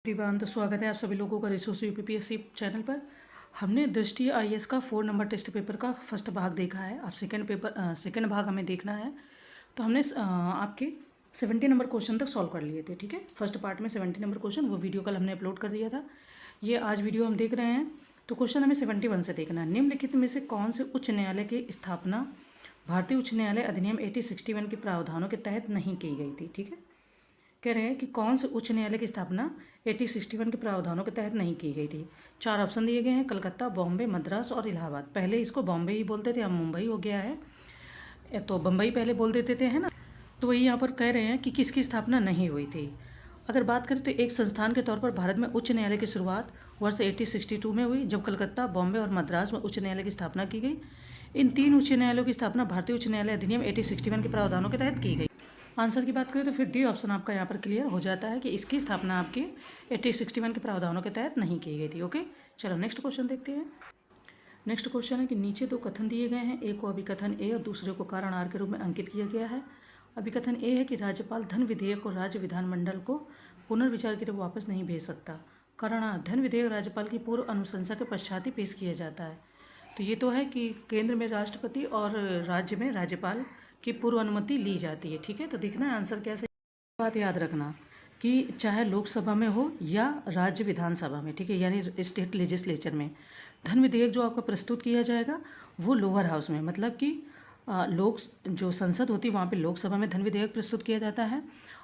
Everyone, तो स्वागत है आप सभी लोगों का रिसोर्स यूपीपीएससी चैनल पर। हमने दृष्टि आईएएस का 4 नंबर टेस्ट पेपर का फर्स्ट भाग देखा है। अब सेकंड भाग हमें देखना है। तो हमने आपके 70 नंबर क्वेश्चन तक सॉल्व कर लिए थे। ठीक है, फर्स्ट पार्ट में 70 नंबर क्वेश्चन, वो वीडियो कल हमने अपलोड कर दिया था। ये आज वीडियो हम देख रहे हैं। तो क्वेश्चन हमें 71 से देखना है। निम्नलिखित में से कौन से उच्च न्यायालय की स्थापना भारतीय उच्च न्यायालय अधिनियम 1861 के प्रावधानों के तहत नहीं की गई थी। ठीक है, कह रहे हैं कि कौन से उच्च न्यायालय की स्थापना 1861 के प्रावधानों के तहत नहीं की गई थी। 4 ऑप्शन दिए गए हैं, कलकत्ता, बॉम्बे, मद्रास और इलाहाबाद। पहले इसको बॉम्बे ही बोलते थे, अब मुंबई हो गया है। तो बम्बई पहले बोल देते थे, है ना। तो वही यहाँ पर कह रहे हैं कि किसकी स्थापना नहीं हुई थी। अगर बात करें तो एक संस्थान के तौर पर भारत में उच्च न्यायालय की शुरुआत वर्ष 1862 में हुई, जब कलकत्ता, बॉम्बे और मद्रास में उच्च न्यायालय की स्थापना की गई। इन 3 उच्च न्यायालयों की स्थापना भारतीय उच्च न्यायालय अधिनियम 1861 के प्रावधानों के तहत की गई। आंसर की बात करें तो फिर डी ऑप्शन आपका यहाँ पर क्लियर हो जाता है कि इसकी स्थापना आपकी 1861 के प्रावधानों के तहत नहीं की गई थी। ओके, चलो नेक्स्ट क्वेश्चन देखते हैं। नेक्स्ट क्वेश्चन है कि नीचे 2 कथन दिए गए हैं। एक को अभिकथन ए और दूसरे को कारण आर के रूप में अंकित किया गया है। अभिकथन ए है कि राज्यपाल धन विधेयक को राज्य विधानमंडल को पुनर्विचार के लिए वापस नहीं भेज सकता। कारण आर, धन विधेयक राज्यपाल की पूर्व अनुशंसा के पश्चात ही पेश किया जाता है। तो ये तो है कि केंद्र में राष्ट्रपति और राज्य में राज्यपाल की पूर्व अनुमति ली जाती है। ठीक है, तो देखना है आंसर कैसे। बात याद रखना कि चाहे लोकसभा में हो या राज्य विधानसभा में, ठीक है, यानी स्टेट लेजिस्लेचर में, धन विधेयक जो आपका प्रस्तुत किया जाएगा वो लोअर हाउस में, मतलब कि लोक जो संसद होती है वहाँ पे लोकसभा में धन विधेयक प्रस्तुत किया जाता है।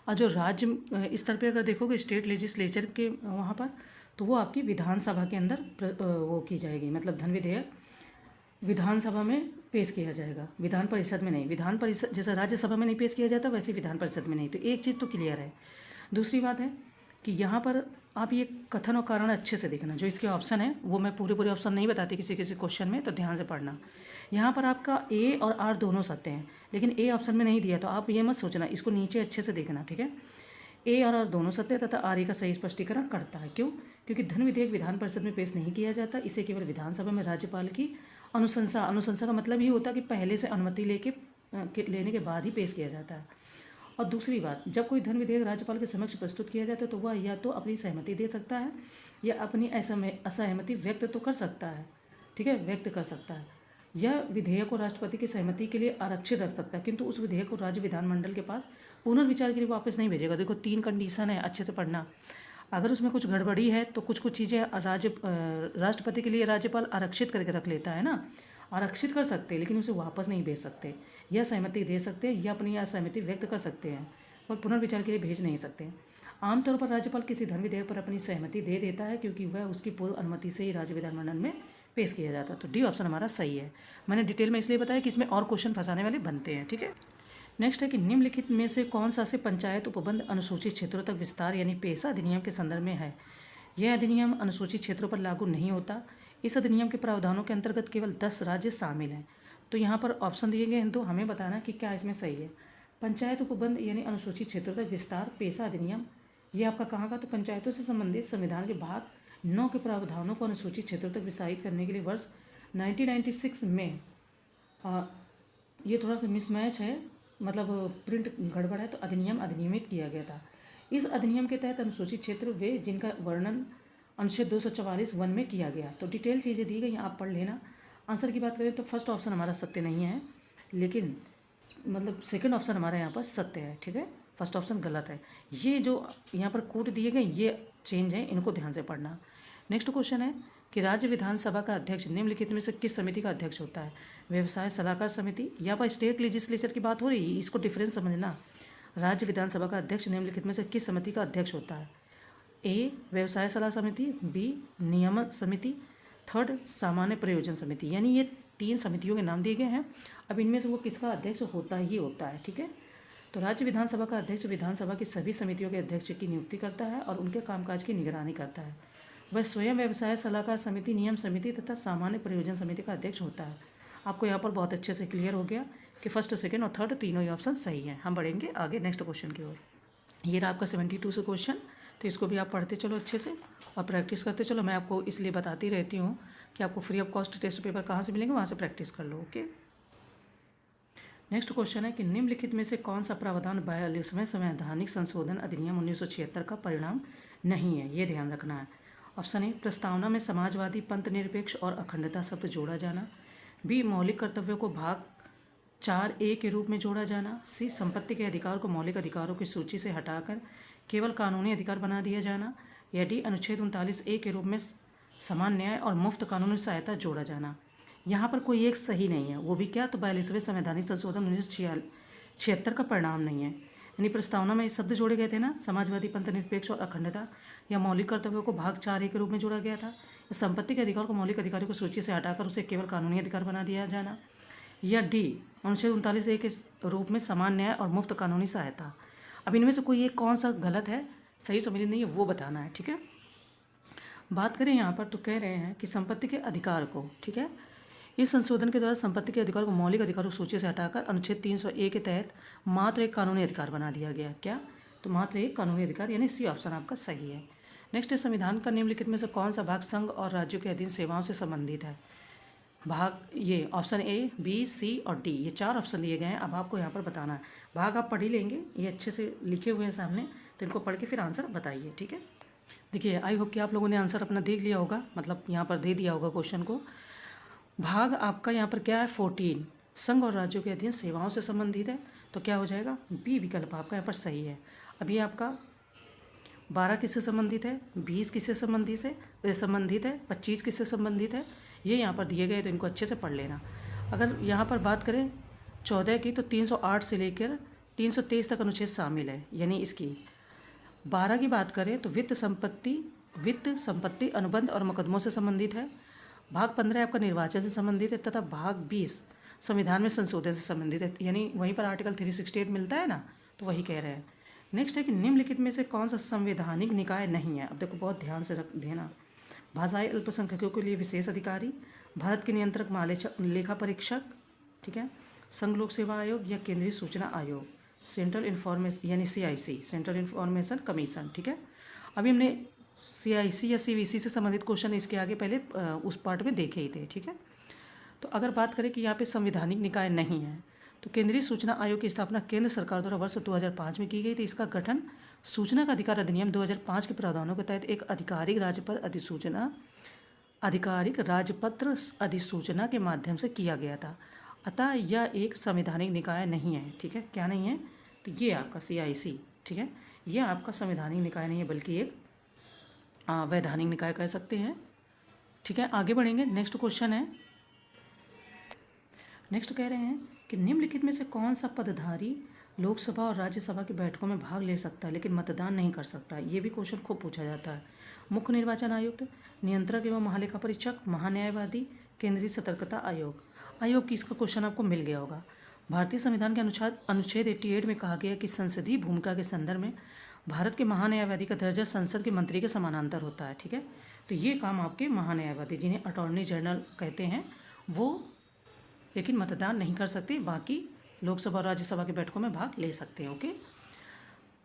और जो राज्य स्तर पे अगर देखोगे स्टेट लेजिस्लेचर के वहाँ पर, तो वो आपकी विधानसभा के अंदर वो की जाएगी, मतलब धन विधेयक विधानसभा में पेश किया जाएगा, विधान परिषद में नहीं। विधान परिषद जैसा राज्यसभा में नहीं पेश किया जाता, वैसे विधान परिषद में नहीं। तो एक चीज़ तो क्लियर है। दूसरी बात है कि यहाँ पर आप ये कथन और कारण अच्छे से देखना। जो इसके ऑप्शन है वो मैं पूरे ऑप्शन नहीं बताती किसी किसी क्वेश्चन में, तो ध्यान से पढ़ना। यहाँ पर आपका ए और आर दोनों सत्य हैं, लेकिन ए ऑप्शन में नहीं दिया, तो आप ये मत सोचना, इसको नीचे अच्छे से देखना। ठीक है, ए और आर दोनों सत्य तथा आर का सही स्पष्टीकरण करता है। क्यों? क्योंकि धन विधेयक विधान परिषद में पेश नहीं किया जाता, इसे केवल विधानसभा में राज्यपाल की अनुशंसा का मतलब ये होता है कि पहले से अनुमति लेने के बाद ही पेश किया जाता है। और दूसरी बात, जब कोई धन विधेयक राज्यपाल के समक्ष प्रस्तुत किया जाता है तो वह या तो अपनी सहमति दे सकता है या अपनी असहमति व्यक्त तो कर सकता है। ठीक है, व्यक्त कर सकता है। यह विधेयक को राष्ट्रपति की सहमति के लिए आरक्षित रख सकता है, किंतु उस विधेयक को राज्य विधानमंडल के पास पुनर्विचार के लिए वापस नहीं भेजेगा। देखो 3 कंडीशन है, अच्छे से पढ़ना। अगर उसमें कुछ गड़बड़ी है तो कुछ चीज़ें राष्ट्रपति के लिए राज्यपाल आरक्षित करके रख लेता है ना, आरक्षित कर सकते हैं, लेकिन उसे वापस नहीं भेज सकते। या सहमति दे सकते हैं या अपनी असहमति व्यक्त कर सकते हैं, और पुनर्विचार के लिए भेज नहीं सकते। आमतौर पर राज्यपाल किसी धन विधेयक पर अपनी सहमति दे देता है, क्योंकि वह उसकी पूर्व अनुमति से ही राज्य विधानमंडल में पेश किया जाता है। तो डी ऑप्शन हमारा सही है। मैंने डिटेल में इसलिए बताया कि इसमें और क्वेश्चन फंसाने वाले बनते हैं। ठीक है, नेक्स्ट है कि निम्नलिखित में से कौन सा से पंचायत उपबंध अनुसूचित क्षेत्रों तक विस्तार यानी पेशा अधिनियम के संदर्भ में है। यह अधिनियम अनुसूचित क्षेत्रों पर लागू नहीं होता। इस अधिनियम के प्रावधानों के अंतर्गत केवल 10 राज्य शामिल हैं। तो यहाँ पर ऑप्शन दिए गए हैं, तो हमें बताना कि क्या इसमें सही है। पंचायत उपबंध यानी अनुसूचित क्षेत्रों तक विस्तार पेशा अधिनियम, ये आपका कहाँ का? तो पंचायतों से संबंधित संविधान के भाग 9 के प्रावधानों को अनुसूचित क्षेत्रों तक विस्तारित करने के लिए वर्ष 1996 में ये थोड़ा सा मिसमैच है, मतलब प्रिंट गड़बड़ है, तो अधिनियमित किया गया था। इस अधिनियम के तहत अनुसूचित क्षेत्र वे जिनका वर्णन अनुच्छेद 244 वन में किया गया। तो डिटेल चीज़ें दी गई, आप पढ़ लेना। आंसर की बात करें तो फर्स्ट ऑप्शन हमारा सत्य नहीं है, लेकिन मतलब सेकंड ऑप्शन हमारा यहाँ पर सत्य है। ठीक है, फर्स्ट ऑप्शन गलत है। ये जो यहाँ पर कोड दिए गए ये चेंज है, इनको ध्यान से पढ़ना। नेक्स्ट क्वेश्चन है कि राज्य विधानसभा का अध्यक्ष निम्नलिखित में से किस समिति का अध्यक्ष होता है। व्यवसाय सलाहकार समिति, यहाँ पर स्टेट लेजिस्लेचर की बात हो रही है, इसको डिफरेंस समझना। राज्य विधानसभा का अध्यक्ष निम्नलिखित में से किस समिति का अध्यक्ष होता है। ए व्यवसाय सलाह समिति, बी नियामक समिति, थर्ड सामान्य प्रयोजन समिति। यानी ये 3 समितियों के नाम दिए गए हैं। अब इनमें से वो किसका अध्यक्ष होता ही होता है। ठीक है, तो राज्य विधानसभा का अध्यक्ष विधानसभा की सभी समितियों के अध्यक्ष की नियुक्ति करता है और उनके कामकाज की निगरानी करता है। वह स्वयं व्यवसाय सलाहकार समिति, नियम समिति तथा सामान्य प्रयोजन समिति का अध्यक्ष होता है। आपको यहाँ पर बहुत अच्छे से क्लियर हो गया कि फर्स्ट, सेकंड और थर्ड तीनों ही ऑप्शन सही हैं। हम बढ़ेंगे आगे नेक्स्ट क्वेश्चन की ओर। ये रहा आपका 72 से क्वेश्चन, तो इसको भी आप पढ़ते चलो अच्छे से और प्रैक्टिस करते चलो। मैं आपको इसलिए बताती रहती हूँ कि आपको free of cost test paper कहाँ से मिलेंगे, वहाँ से प्रैक्टिस कर लो। ओके, नेक्स्ट क्वेश्चन है कि निम्नलिखित में से कौन सा प्रावधान 42वें संवैधानिक संशोधन अधिनियम 1976 का परिणाम नहीं है, ये ध्यान रखना है। ऑप्शन ए, प्रस्तावना में समाजवादी, पंथ निरपेक्ष और अखंडता शब्द जोड़ा जाना। बी, मौलिक कर्तव्यों को भाग 4A के रूप में जोड़ा जाना। सी, संपत्ति के अधिकार को मौलिक अधिकारों की सूची से हटाकर केवल कानूनी अधिकार बना दिया जाना। या डी, अनुच्छेद 39A के रूप में समान न्याय और मुफ्त कानूनी सहायता जोड़ा जाना। यहाँ पर कोई एक सही नहीं है, वो भी क्या, तो 42वें संवैधानिक संशोधन 1976 का परिणाम नहीं है। यानी प्रस्तावना में शब्द जोड़े गए थे ना, समाजवादी, पंथ निरपेक्ष और अखंडता, या मौलिक कर्तव्यों को भाग 4A के रूप में जोड़ा गया था, या संपत्ति के अधिकार को मौलिक अधिकारों की सूची से हटाकर उसे केवल कानूनी अधिकार बना दिया जाना। या डी, अनुच्छेद 39A के रूप में समान न्याय और मुफ्त कानूनी सहायता। अब इनमें से कोई एक कौन सा गलत है, सही सम्मिलित नहीं है, वो बताना है। ठीक है, बात करें यहाँ पर तो कह रहे हैं कि संपत्ति के अधिकार को, ठीक है, इस संशोधन के द्वारा संपत्ति के अधिकार को मौलिक अधिकारों की सूची से हटाकर अनुच्छेद 300A के तहत मात्र एक कानूनी अधिकार बना दिया गया। क्या, तो मात्र एक कानूनी अधिकार, यानी सी ऑप्शन आपका सही है। नेक्स्ट है, संविधान का निम्नलिखित में से कौन सा भाग संघ और राज्यों के अधीन सेवाओं से संबंधित है। भाग, ये ऑप्शन ए, बी, सी और डी, ये 4 ऑप्शन दिए गए हैं। अब आपको यहाँ पर बताना है, भाग आप पढ़ ही लेंगे, ये अच्छे से लिखे हुए हैं सामने, तो इनको पढ़ के फिर आंसर बताइए। ठीक है, देखिए आई होप कि आप लोगों ने आंसर अपना देख लिया होगा, मतलब यहाँ पर दे दिया होगा क्वेश्चन को। भाग आपका यहाँ पर क्या है, 14, संघ और राज्यों के अधीन सेवाओं से संबंधित है, तो क्या हो जाएगा, बी विकल्प आपका यहाँ पर सही है। अब ये आपका 12 किससे संबंधित है, 20 किससे संबंधित है, 25 किससे संबंधित है, ये यहाँ पर दिए गए, तो इनको अच्छे से पढ़ लेना। अगर यहाँ पर बात करें 14 की, तो 308 से लेकर 323 तक अनुच्छेद शामिल है, यानी इसकी। 12 की बात करें तो वित्त संपत्ति अनुबंध और मुकदमों से संबंधित है। भाग 15 आपका निर्वाचन से संबंधित है, तथा भाग 20 संविधान में संशोधन से संबंधित है, यानी वहीं पर आर्टिकल 368 मिलता है ना, तो वही कह रहे हैं। नेक्स्ट है कि निम्नलिखित में से कौन सा संवैधानिक निकाय नहीं है। अब देखो बहुत ध्यान से रख देना, भाषाई अल्पसंख्यकों के लिए विशेष अधिकारी, भारत के नियंत्रक लेखा परीक्षक, ठीक है, संघ लोक सेवा आयोग या केंद्रीय सूचना आयोग, सेंट्रल इन्फॉर्मेशन यानी CIC, सेंट्रल इन्फॉर्मेशन कमीशन। ठीक है, अभी हमने CIC या CVC से संबंधित क्वेश्चन इसके आगे पहले उस पार्ट में देखे ही थे। ठीक है, तो अगर बात करें कि यहाँ पे संवैधानिक निकाय नहीं है, तो केंद्रीय सूचना आयोग की स्थापना केंद्र सरकार द्वारा वर्ष 2005 में की गई थी। इसका गठन सूचना का अधिकार अधिनियम 2005 के प्रावधानों के तहत एक आधिकारिक राजपत्र अधिसूचना के माध्यम से किया गया था। अतः यह एक संवैधानिक निकाय नहीं है। ठीक है, क्या नहीं है, तो ये आपका CIC, ठीक है, यह आपका संवैधानिक निकाय नहीं है, बल्कि एक वैधानिक निकाय कह सकते हैं। ठीक है, आगे बढ़ेंगे। नेक्स्ट क्वेश्चन है, नेक्स्ट कह रहे हैं कि निम्नलिखित में से कौन सा पदधारी लोकसभा और राज्यसभा की बैठकों में भाग ले सकता है लेकिन मतदान नहीं कर सकता। ये भी क्वेश्चन खूब पूछा जाता है। मुख्य निर्वाचन आयुक्त, नियंत्रक एवं महालेखा परीक्षक, महान्यायवादी, केंद्रीय सतर्कता आयोग की इसका क्वेश्चन आपको मिल गया होगा। भारतीय संविधान के अनुच्छेद 88 में कहा गया कि संसदीय भूमिका के संदर्भ में भारत के महान्यायवादी का दर्जा संसद के मंत्री के समानांतर होता है। ठीक है, तो ये काम आपके महान्यायवादी, जिन्हें अटॉर्नी जनरल कहते हैं, वो लेकिन मतदान नहीं कर सकते, बाकी लोकसभा और राज्यसभा की बैठकों में भाग ले सकते हैं। ओके,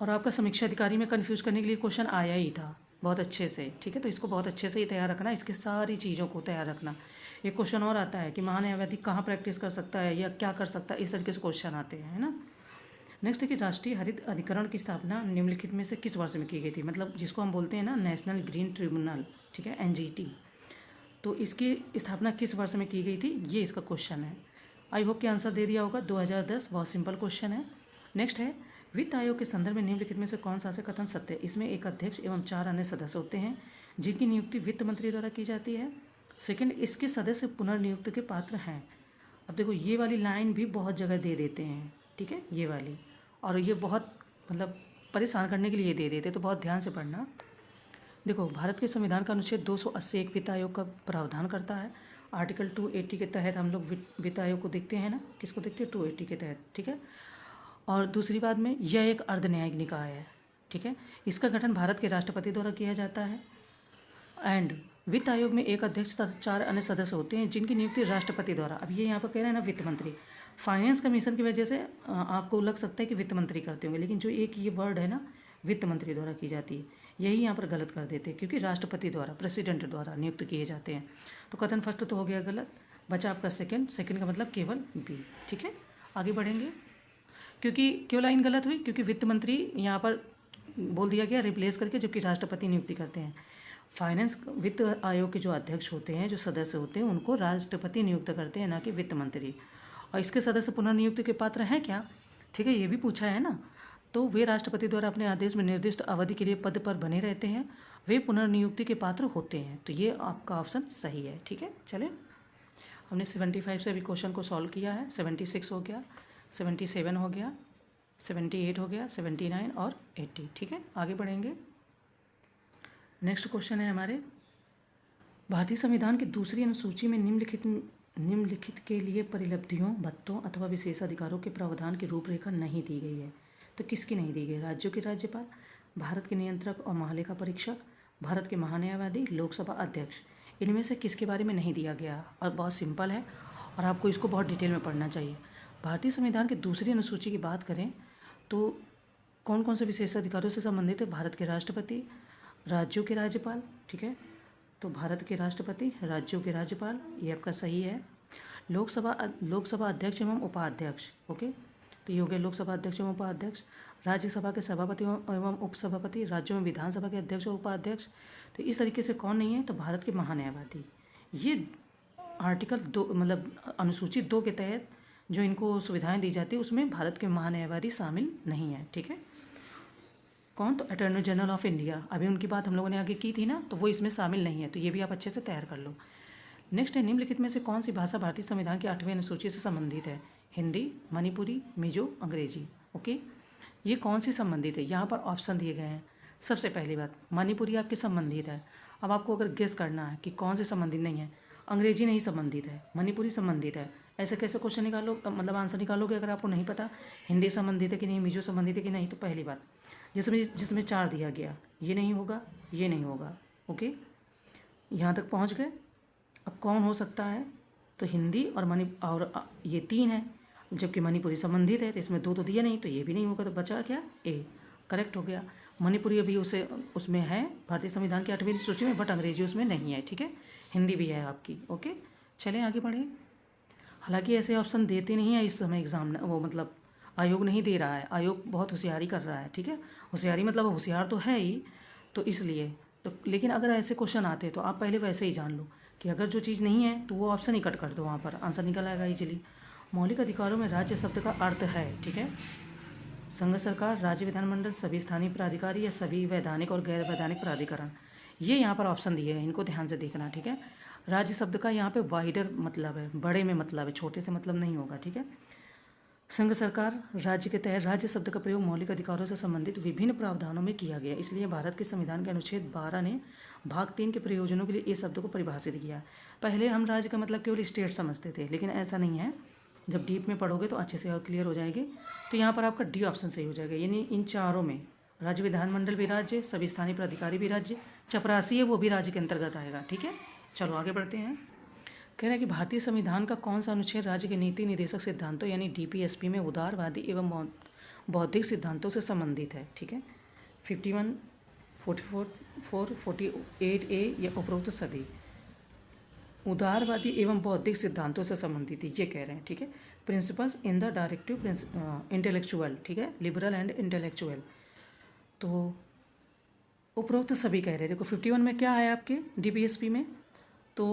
और आपका समीक्षा अधिकारी में कन्फ्यूज करने के लिए क्वेश्चन आया ही था बहुत अच्छे से। ठीक है, तो इसको बहुत अच्छे से ही तैयार रखना, इसकी सारी चीज़ों को तैयार रखना। एक क्वेश्चन और आता है कि महान्यायवादी कहाँ प्रैक्टिस कर सकता है या क्या कर सकता है, इस तरीके से क्वेश्चन आते हैं, है ना। नेक्स्ट है कि राष्ट्रीय हरित अधिकरण की स्थापना निम्नलिखित में से किस वर्ष में की गई थी, मतलब जिसको हम बोलते हैं ना नेशनल ग्रीन ट्रिब्यूनल, ठीक है, NGT, तो इसकी स्थापना किस वर्ष में की गई थी, ये इसका क्वेश्चन है। आई होप कि आंसर दे दिया होगा, 2010, बहुत सिंपल क्वेश्चन है। नेक्स्ट है, वित्त आयोग के संदर्भ में निम्नलिखित में से कौन सा से कथन सत्य है। इसमें एक अध्यक्ष एवं 4 अन्य सदस्य होते हैं जिनकी नियुक्ति वित्त मंत्री द्वारा की जाती है। सेकंड, इसके सदस्य पुनर्नियुक्ति के पात्र हैं। अब देखो ये वाली लाइन भी बहुत जगह दे देते हैं, ठीक है, ये वाली, और ये बहुत मतलब परेशान करने के लिए दे देते, तो बहुत ध्यान से पढ़ना। देखो भारत के संविधान का अनुच्छेद 280 एक वित्त आयोग का प्रावधान करता है। आर्टिकल 280 के तहत हम लोग वित्त आयोग को देखते हैं ना, किसको देखते हैं, 280 के तहत। ठीक है, और दूसरी बात में यह एक अर्धन्यायिक निकाय है। ठीक है, इसका गठन भारत के राष्ट्रपति द्वारा किया जाता है। एंड वित्त आयोग में एक अध्यक्ष तथा 4 अन्य सदस्य होते हैं जिनकी नियुक्ति राष्ट्रपति द्वारा। अब ये यहाँ पर कह रहे हैं ना वित्त मंत्री, फाइनेंस कमीशन की वजह से आपको लग सकता है कि वित्त मंत्री करते होंगे, लेकिन जो एक ये वर्ड है ना वित्त मंत्री द्वारा की जाती है, यही यहाँ पर गलत कर देते हैं, क्योंकि राष्ट्रपति द्वारा, प्रेसिडेंट द्वारा नियुक्त किए जाते हैं। तो कथन फर्स्ट तो हो गया गलत, बचा आपका सेकंड का मतलब केवल बी। ठीक है, आगे बढ़ेंगे। क्योंकि क्यों लाइन गलत हुई, क्योंकि वित्त मंत्री यहाँ पर बोल दिया गया रिप्लेस करके, जबकि राष्ट्रपति नियुक्ति करते हैं। फाइनेंस वित्त आयोग के जो अध्यक्ष होते हैं, जो सदस्य होते हैं, उनको राष्ट्रपति नियुक्त करते हैं, ना कि वित्त मंत्री। और इसके सदस्य पुनर्नियुक्ति के पात्र हैं क्या, ठीक है, ये भी पूछा है ना। तो वे राष्ट्रपति द्वारा अपने आदेश में निर्दिष्ट अवधि के लिए पद पर बने रहते हैं, वे पुनर्नियुक्ति के पात्र होते हैं। तो ये आपका ऑप्शन सही है, ठीक है। चले, हमने 75 से अभी क्वेश्चन को सॉल्व किया है। 76 हो गया, 77 हो गया, 78 हो गया, 79 और 80, ठीक है। आगे बढ़ेंगे। नेक्स्ट क्वेश्चन है हमारे, भारतीय संविधान की दूसरी अनुसूची में निम्नलिखित के लिए परिलब्धियों, भत्तों अथवा विशेषाधिकारों के प्रावधान की रूपरेखा नहीं दी गई है। तो किसकी नहीं दी गई? राज्यों के राज्यपाल, भारत के नियंत्रक और महालेखा परीक्षक, भारत के महान्यायवादी, लोकसभा अध्यक्ष। इनमें से किसके बारे में नहीं दिया गया? और बहुत सिंपल है और आपको इसको बहुत डिटेल में पढ़ना चाहिए। भारतीय संविधान की दूसरी अनुसूची की बात करें तो कौन कौन से विशेषाधिकारों से संबंधित है? भारत के राष्ट्रपति, राज्यों के राज्यपाल, ठीक है। तो भारत के राष्ट्रपति, राज्यों के राज्यपाल, ये आपका सही है। लोकसभा अध्यक्ष एवं उपाध्यक्ष, ओके, तो ये हो गया लोकसभा अध्यक्ष एवं उपाध्यक्ष। राज्यसभा के सभापति एवं उपसभापति, राज्यों में विधानसभा के अध्यक्ष और उपाध्यक्ष। तो इस तरीके से कौन नहीं है? तो भारत के महान्यायवादी। ये आर्टिकल 2 मतलब अनुसूची 2 के तहत जो इनको सुविधाएं दी जाती है उसमें भारत के महान्यायवादी शामिल नहीं है, ठीक है। कौन? तो अटॉर्नी जनरल ऑफ इंडिया, अभी उनकी बात हम लोगों ने आगे की थी ना, तो वो इसमें शामिल नहीं है। तो ये भी आप अच्छे से तैयार कर लो। नेक्स्ट है, निम्नलिखित में से कौन सी भाषा भारतीय संविधान की 8वीं अनुसूची से संबंधित है? हिंदी, मणिपुरी, मिजो, अंग्रेजी, ओके। ये कौन सी संबंधित है? यहाँ पर ऑप्शन दिए गए हैं। सबसे पहली बात, मणिपुरी आपके संबंधित है। अब आपको अगर गेस करना है कि कौन से संबंधित नहीं है, अंग्रेजी नहीं संबंधित है, मणिपुरी संबंधित है, ऐसे कैसे क्वेश्चन निकालो, मतलब आंसर निकालोगे अगर आपको नहीं पता हिंदी संबंधित है कि नहीं, मिजो संबंधित है कि नहीं। तो पहली बात, जिसमें 4 दिया गया, ये नहीं होगा, ये नहीं होगा, ओके। यहाँ तक पहुँच गए। अब कौन हो सकता है? तो हिंदी और ये 3 है, जबकि मणिपुरी संबंधित है, तो इसमें 2 तो दिया नहीं, तो ये भी नहीं होगा। तो बचा क्या? ए, करेक्ट हो गया। मणिपुरी अभी उसमें है भारतीय संविधान की 8वीं सूची में, बट अंग्रेजी उसमें नहीं है, ठीक है। हिंदी भी है आपकी, ओके। चलें आगे बढ़ें। हालांकि ऐसे ऑप्शन देते नहीं है इस समय एग्जाम, वो मतलब आयोग नहीं दे रहा है, आयोग बहुत होशियारी कर रहा है, ठीक है। होशियारी मतलब होशियार तो है ही, तो इसलिए तो, लेकिन अगर ऐसे क्वेश्चन आते तो आप पहले वैसे ही जान लो कि अगर जो चीज़ नहीं है तो वो ऑप्शन ही कट कर दो, वहाँ पर आंसर निकल आएगा इजीली। मौलिक अधिकारों में राज्य शब्द का अर्थ है, ठीक है, संघ सरकार, राज्य विधानमंडल, सभी स्थानीय प्राधिकारी या सभी वैधानिक और गैर वैधानिक प्राधिकरण। ये यहाँ पर ऑप्शन दिए हैं, इनको ध्यान से देखना, ठीक है। राज्य शब्द का यहाँ पे वाइडर मतलब है, बड़े में मतलब है, छोटे से मतलब नहीं होगा, ठीक है। संघ सरकार, राज्य के तहत राज्य शब्द का प्रयोग मौलिक अधिकारों से संबंधित विभिन्न प्रावधानों में किया गया, इसलिए भारत के संविधान के अनुच्छेद 12 ने भाग 3 के प्रयोजनों के लिए इस शब्द को परिभाषित किया। पहले हम राज्य का मतलब केवल स्टेट समझते थे, लेकिन ऐसा नहीं है, जब डीप में पढ़ोगे तो अच्छे से और क्लियर हो जाएगी। तो यहाँ पर आपका डी ऑप्शन सही हो जाएगा, यानी इन चारों में राज्य विधानमंडल भी राज्य, सभी स्थानीय प्राधिकारी भी राज्य, चपरासी है वो भी राज्य के अंतर्गत आएगा, ठीक है। चलो आगे बढ़ते हैं। कह रहे हैं कि भारतीय संविधान का कौन सा अनुच्छेद राज्य के नीति निर्देशक सिद्धांतों यानी डीपीएसपी में उदारवादी एवं बौद्धिक सिद्धांतों से संबंधित है, ठीक है। 51, 44, 48A या उपरोक्त सभी उदारवादी एवं बौद्धिक सिद्धांतों से संबंधित ये कह रहे हैं, ठीक है। Principles in the directive intellectual, ठीक है, लिबरल एंड इंटेलेक्चुअल। तो उपरोक्त सभी कह रहे हैं। देखो 51 में क्या है आपके डीपीएसपी में, तो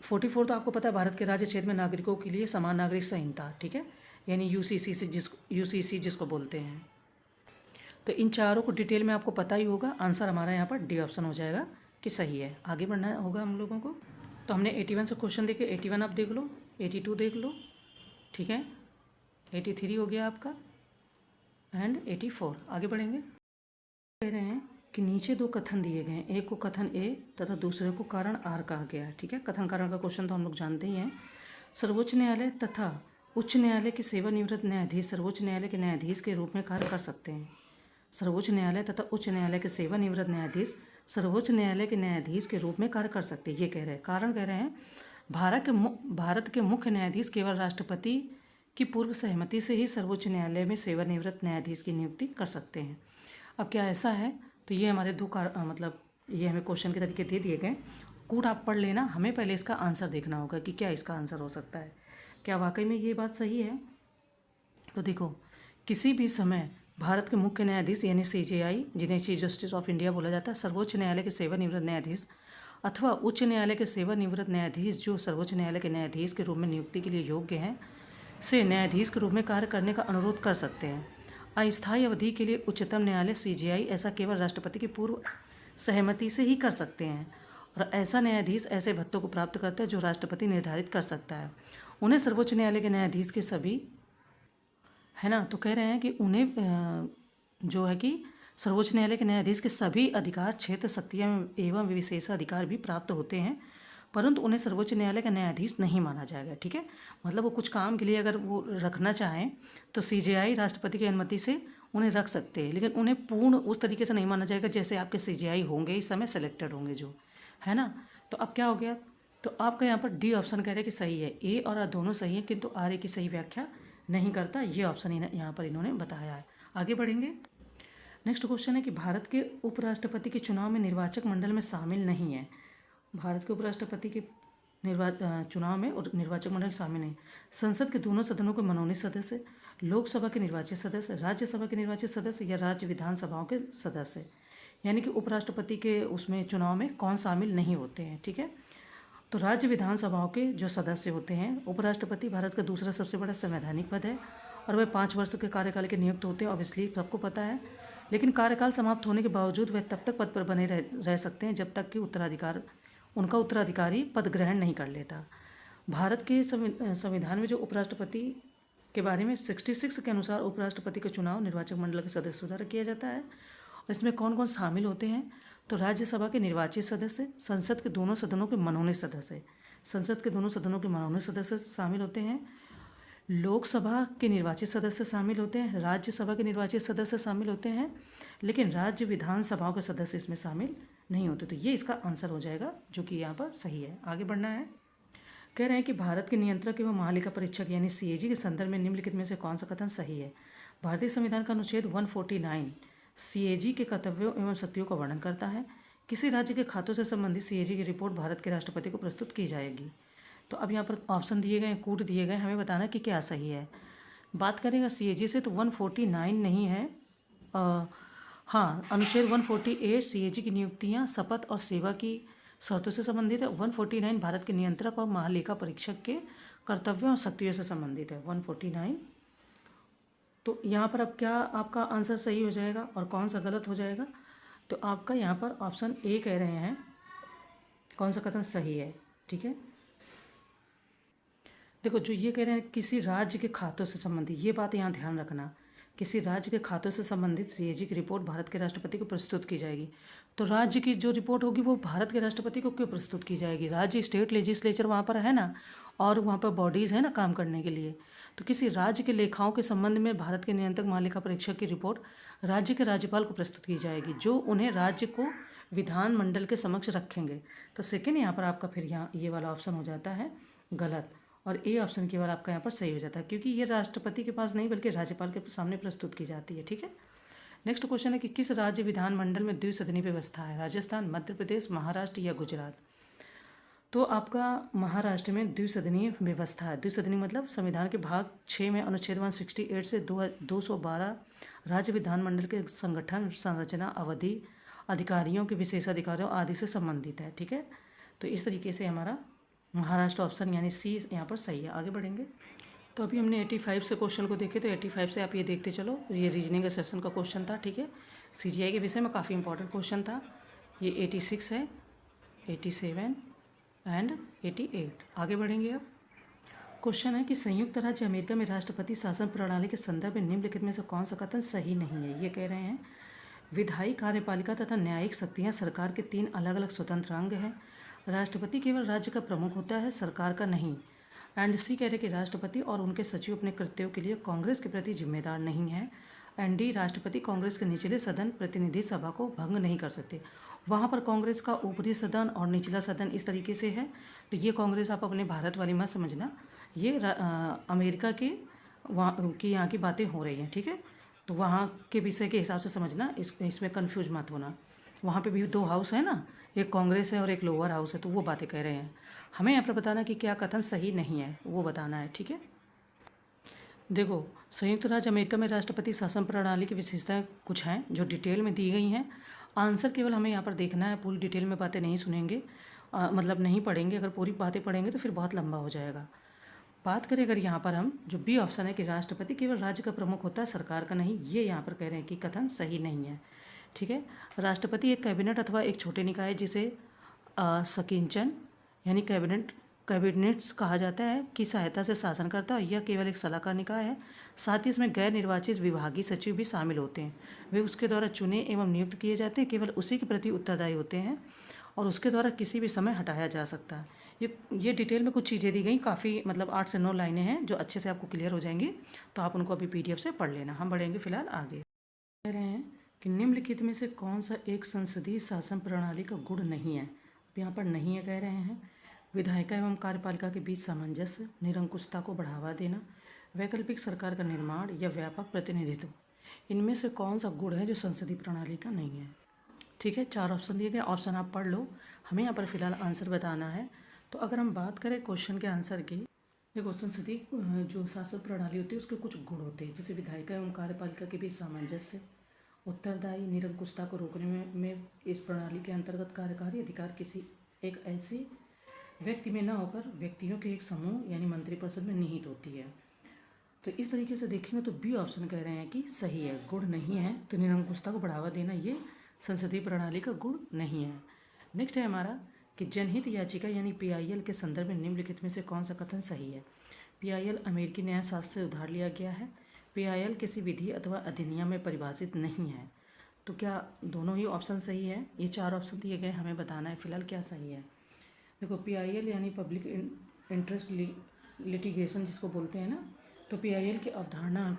44 तो आपको पता है भारत के राज्य क्षेत्र में नागरिकों के लिए समान नागरिक संहिता, ठीक है, यानी यूसीसी जिसको बोलते हैं। तो इन चारों को डिटेल में आपको पता ही होगा। आंसर हमारा यहाँ पर डी ऑप्शन हो जाएगा कि सही है। आगे बढ़ना होगा हम लोगों को। तो हमने 81 से क्वेश्चन देखे, 81 आप देख लो, 82 देख लो, ठीक है, 83 हो गया आपका एंड 84। आगे बढ़ेंगे। कह रहे हैं कि नीचे 2 कथन दिए गए हैं, एक को कथन ए तथा दूसरे को कारण आर कहा गया है, ठीक है। कथन कारण का क्वेश्चन तो हम लोग जानते ही हैं। सर्वोच्च न्यायालय तथा उच्च न्यायालय के सेवानिवृत्त न्यायाधीश सर्वोच्च न्यायालय के न्यायाधीश के रूप में कार्य कर सकते हैं। सर्वोच्च न्यायालय तथा उच्च न्यायालय के सेवानिवृत्त न्यायाधीश सर्वोच्च न्यायालय के न्यायाधीश के रूप में कार्य कर सकते हैं, ये कह रहे हैं। कारण कह रहे हैं भारत के मुख्य न्यायाधीश केवल राष्ट्रपति की पूर्व सहमति से ही सर्वोच्च न्यायालय में सेवानिवृत्त न्यायाधीश की नियुक्ति कर सकते हैं। अब क्या ऐसा है? तो ये हमारे मतलब ये हमें क्वेश्चन के तरीके दे दिए गए। कूट आप पढ़ लेना, हमें पहले इसका आंसर देखना होगा कि क्या इसका आंसर हो सकता है, क्या वाकई में ये बात सही है। तो देखो, किसी भी समय भारत के मुख्य न्यायाधीश यानी सीजेआई, जिन्हें चीफ जस्टिस ऑफ इंडिया बोला जाता है, सर्वोच्च न्यायालय के सेवानिवृत्त न्यायाधीश अथवा उच्च न्यायालय के सेवानिवृत्त न्यायाधीश जो सर्वोच्च न्यायालय के न्यायाधीश के रूप में नियुक्ति के लिए योग्य हैं से न्यायाधीश के रूप में कार्य करने का अनुरोध कर सकते हैं। अस्थायी अवधि के लिए उच्चतम न्यायालय सीजेआई ऐसा केवल राष्ट्रपति की पूर्व सहमति से ही कर सकते हैं और ऐसा न्यायाधीश ऐसे भत्तों को प्राप्त करता है जो राष्ट्रपति निर्धारित कर सकता है। उन्हें सर्वोच्च न्यायालय के न्यायाधीश के सभी, है ना, तो कह रहे हैं कि उन्हें जो है कि सर्वोच्च न्यायालय के न्यायाधीश के सभी अधिकार, क्षेत्र, शक्तियाँ एवं विशेषाधिकार भी प्राप्त होते हैं, परंतु उन्हें सर्वोच्च न्यायालय का न्यायाधीश नहीं माना जाएगा। ठीक है, मतलब वो कुछ काम के लिए अगर वो रखना चाहें तो सीजेआई राष्ट्रपति की अनुमति से उन्हें रख सकते हैं, लेकिन उन्हें पूर्ण उस तरीके से नहीं माना जाएगा जैसे आपके सीजेआई होंगे इस समय सेलेक्टेड होंगे जो, है ना। तो अब क्या हो गया, तो आपका यहाँ पर डी ऑप्शन कह रहे हैं कि सही है, ए और आर दोनों सही है, किंतु आर ए की सही व्याख्या नहीं करता, ये ऑप्शन यहाँ पर इन्होंने बताया है। आगे बढ़ेंगे। नेक्स्ट क्वेश्चन है कि भारत के उपराष्ट्रपति के चुनाव में निर्वाचक मंडल में शामिल नहीं है। भारत के उपराष्ट्रपति के चुनाव में और निर्वाचक मंडल शामिल नहीं। संसद के दोनों सदनों के मनोनीत सदस्य, लोकसभा के निर्वाचित सदस्य, राज्यसभा के निर्वाचित सदस्य या राज्य विधानसभाओं के सदस्य, यानी कि उपराष्ट्रपति के उसमें चुनाव में कौन शामिल नहीं होते हैं। ठीक है, तो राज्य विधानसभाओं के जो सदस्य होते हैं, उपराष्ट्रपति भारत का दूसरा सबसे बड़ा संवैधानिक पद है और वह 5 वर्ष के कार्यकाल के नियुक्त होते हैं, ऑब्वियसली सबको पता है, लेकिन कार्यकाल समाप्त होने के बावजूद वह तब तक पद पर बने रह सकते हैं जब तक कि उनका उत्तराधिकारी पद ग्रहण नहीं कर लेता। भारत के संविधान में जो उपराष्ट्रपति के बारे में 66 के अनुसार उपराष्ट्रपति का चुनाव निर्वाचक मंडल के सदस्यों द्वारा किया जाता है और इसमें कौन कौन शामिल होते हैं, तो राज्यसभा के निर्वाचित सदस्य, संसद के दोनों सदनों के मनोनीत सदस्य, संसद के दोनों सदनों के मनोनीत सदस्य शामिल होते हैं, लोकसभा के निर्वाचित सदस्य शामिल होते हैं, राज्यसभा के निर्वाचित सदस्य शामिल होते हैं, लेकिन राज्य विधानसभाओं के सदस्य इसमें शामिल नहीं होते। तो ये इसका आंसर हो जाएगा जो कि यहाँ पर सही है। आगे बढ़ना है। कह रहे हैं कि भारत के नियंत्रक एवं महालेखा परीक्षक यानी सीएजी के संदर्भ में निम्नलिखित में से कौन सा कथन सही है। भारतीय संविधान का अनुच्छेद 149 सीएजी के कर्तव्यों एवं शक्तियों का वर्णन करता है। किसी राज्य के खातों से संबंधित सीएजी की रिपोर्ट भारत के राष्ट्रपति को प्रस्तुत की जाएगी। तो अब यहाँ पर ऑप्शन दिए गए, कूट दिए गए, हमें बताना कि क्या सही है। बात करेंगे सीएजी से तो 149 नहीं है, हाँ, अनुच्छेद 148 सीएजी की नियुक्तियाँ, शपथ और सेवा की शर्तों से संबंधित है। 149 भारत के नियंत्रक और महालेखा परीक्षक के कर्तव्यों और शक्तियों से संबंधित है 149। तो यहाँ पर अब क्या आपका आंसर सही हो जाएगा और कौन सा गलत हो जाएगा, तो आपका यहाँ पर ऑप्शन ए कह रहे हैं कौन सा कथन सही है। ठीक है, देखो जो ये कह रहे हैं किसी राज्य के खातों से संबंधित, ये बात यहाँ ध्यान रखना, किसी राज्य के खातों से संबंधित सीएजी की रिपोर्ट भारत के राष्ट्रपति को प्रस्तुत की जाएगी। तो राज्य की जो रिपोर्ट होगी वो भारत के राष्ट्रपति को क्यों प्रस्तुत की जाएगी, राज्य स्टेट लेजिस्लेचर वहाँ पर है ना, और वहाँ पर बॉडीज़ है ना काम करने के लिए। तो किसी राज्य के लेखाओं के संबंध में भारत के नियंत्रक महालेखा परीक्षक की रिपोर्ट राज्य के राज्यपाल को प्रस्तुत की जाएगी, जो उन्हें राज्य को विधानमंडल के समक्ष रखेंगे। तो सेकेंड यहाँ पर आपका फिर यहाँ ये वाला ऑप्शन हो जाता है गलत और ए ऑप्शन केवल आपका यहाँ पर सही हो जाता है, क्योंकि ये राष्ट्रपति के पास नहीं बल्कि राज्यपाल के सामने प्रस्तुत की जाती है। ठीक है, नेक्स्ट क्वेश्चन है कि किस राज्य विधानमंडल में द्विसदनीय व्यवस्था है, राजस्थान, मध्य प्रदेश, महाराष्ट्र या गुजरात। तो आपका महाराष्ट्र में द्विसदनीय व्यवस्था है। द्विसदनीय मतलब संविधान के भाग 6 में अनुच्छेद 168 से 212 राज्य विधानमंडल के संगठन, संरचना, अवधि, अधिकारियों के विशेषाधिकारियों आदि से संबंधित है। ठीक है, तो इस तरीके से हमारा महाराष्ट्र ऑप्शन यानी सी यहाँ पर सही है। आगे बढ़ेंगे। तो अभी हमने 85 से क्वेश्चन को देखे, तो 85 से आप ये देखते चलो, ये रीजनिंग सेशन का क्वेश्चन था। ठीक है, सीजीआई के विषय में काफ़ी इंपॉर्टेंट क्वेश्चन था। ये 86 है, 87 एंड 88। आगे बढ़ेंगे। अब क्वेश्चन है कि संयुक्त राज्य अमेरिका में राष्ट्रपति शासन प्रणाली के संदर्भ में निम्नलिखित में से कौन सा कथन सही नहीं है। ये कह रहे हैं विधायी, कार्यपालिका तथा न्यायिक शक्तियाँ सरकार के 3 अलग अलग स्वतंत्र अंग हैं। राष्ट्रपति केवल राज्य का प्रमुख होता है, सरकार का नहीं। एंड सी कह रहे कि राष्ट्रपति और उनके सचिव अपने कृत्यों के लिए कांग्रेस के प्रति जिम्मेदार नहीं है। एंड डी, राष्ट्रपति कांग्रेस के निचले सदन प्रतिनिधि सभा को भंग नहीं कर सकते। वहाँ पर कांग्रेस का ऊपरी सदन और निचला सदन इस तरीके से है, तो ये कांग्रेस आप अपने भारत वाली मत समझना, ये अमेरिका के वहाँ की यहाँ की बातें हो रही हैं। ठीक है, तो वहाँ के विषय के हिसाब से समझना, इसमें कन्फ्यूज मत होना। वहाँ पे भी 2 हाउस है ना, एक कांग्रेस है और एक लोअर हाउस है, तो वो बातें कह रहे हैं। हमें यहाँ पर बताना कि क्या कथन सही नहीं है वो बताना है। ठीक है, देखो, संयुक्त राज्य अमेरिका में राष्ट्रपति शासन प्रणाली की विशेषताएं कुछ हैं जो डिटेल में दी गई हैं। आंसर केवल हमें यहाँ पर देखना है, पूरी डिटेल में बातें नहीं सुनेंगे, मतलब नहीं पढ़ेंगे। अगर पूरी बातें पढ़ेंगे तो फिर बहुत लंबा हो जाएगा। बात करें अगर यहाँ पर हम, जो बी ऑप्शन है कि राष्ट्रपति केवल राज्य का प्रमुख होता है, सरकार का नहीं, ये यहाँ पर कह रहे हैं कि कथन सही नहीं है। ठीक है, राष्ट्रपति एक कैबिनेट अथवा एक छोटे निकाय जिसे सकिंचन यानी कैबिनेट्स कहा जाता है की सहायता से शासन करता है। यह केवल एक सलाहकार निकाय है। साथ ही इसमें गैर निर्वाचित विभागीय सचिव भी शामिल होते हैं। वे उसके द्वारा चुने एवं नियुक्त किए जाते हैं, केवल उसी के प्रति उत्तरदायी होते हैं और उसके द्वारा किसी भी समय हटाया जा सकता है। ये डिटेल में कुछ चीज़ें दी गई, काफ़ी मतलब 8 से 9 लाइनें हैं जो अच्छे से आपको क्लियर हो जाएंगी, तो आप उनको अभी PDF से पढ़ लेना। हम बढ़ेंगे फिलहाल आगे। कह रहे हैं कि निम्नलिखित में से कौन सा एक संसदीय शासन प्रणाली का गुण नहीं है। यहाँ पर नहीं है कह रहे हैं। विधायिका एवं कार्यपालिका के बीच सामंजस्य, निरंकुशता को बढ़ावा देना, वैकल्पिक सरकार का निर्माण या व्यापक प्रतिनिधित्व। इनमें से कौन सा गुण है जो संसदीय प्रणाली का नहीं है। ठीक है, 4 ऑप्शन दिए गए, ऑप्शन आप पढ़ लो, हमें यहाँ पर फिलहाल आंसर बताना है। तो अगर हम बात करें क्वेश्चन के आंसर की, देखो संसदीय जो शासन प्रणाली होती है उसके कुछ गुण होते हैं, जैसे विधायिका एवं कार्यपालिका के बीच सामंजस्य, उत्तरदायी, निरंकुशता को रोकने में इस प्रणाली के अंतर्गत कार्यकारी अधिकार किसी एक ऐसे व्यक्ति में न होकर व्यक्तियों के एक समूह यानी मंत्रिपरिषद में निहित होती है। तो इस तरीके से देखेंगे तो बी ऑप्शन कह रहे हैं कि सही है, गुण नहीं है। तो निरंकुशता को बढ़ावा देना ये संसदीय प्रणाली का गुण नहीं है। नेक्स्ट है हमारा कि जनहित याचिका यानी PIL के संदर्भ में निम्नलिखित में से कौन सा कथन सही है। PIL अमेरिकी न्यायशास्त्र से उधार लिया गया है। PIL किसी विधि अथवा अधिनियम में परिभाषित नहीं है। तो क्या दोनों ही ऑप्शन सही है? ये 4 ऑप्शन दिए गए, हमें बताना है फिलहाल क्या सही है। देखो PIL यानी पब्लिक इंटरेस्ट लिटिगेशन जिसको बोलते हैं ना, तो PIL की अवधारणा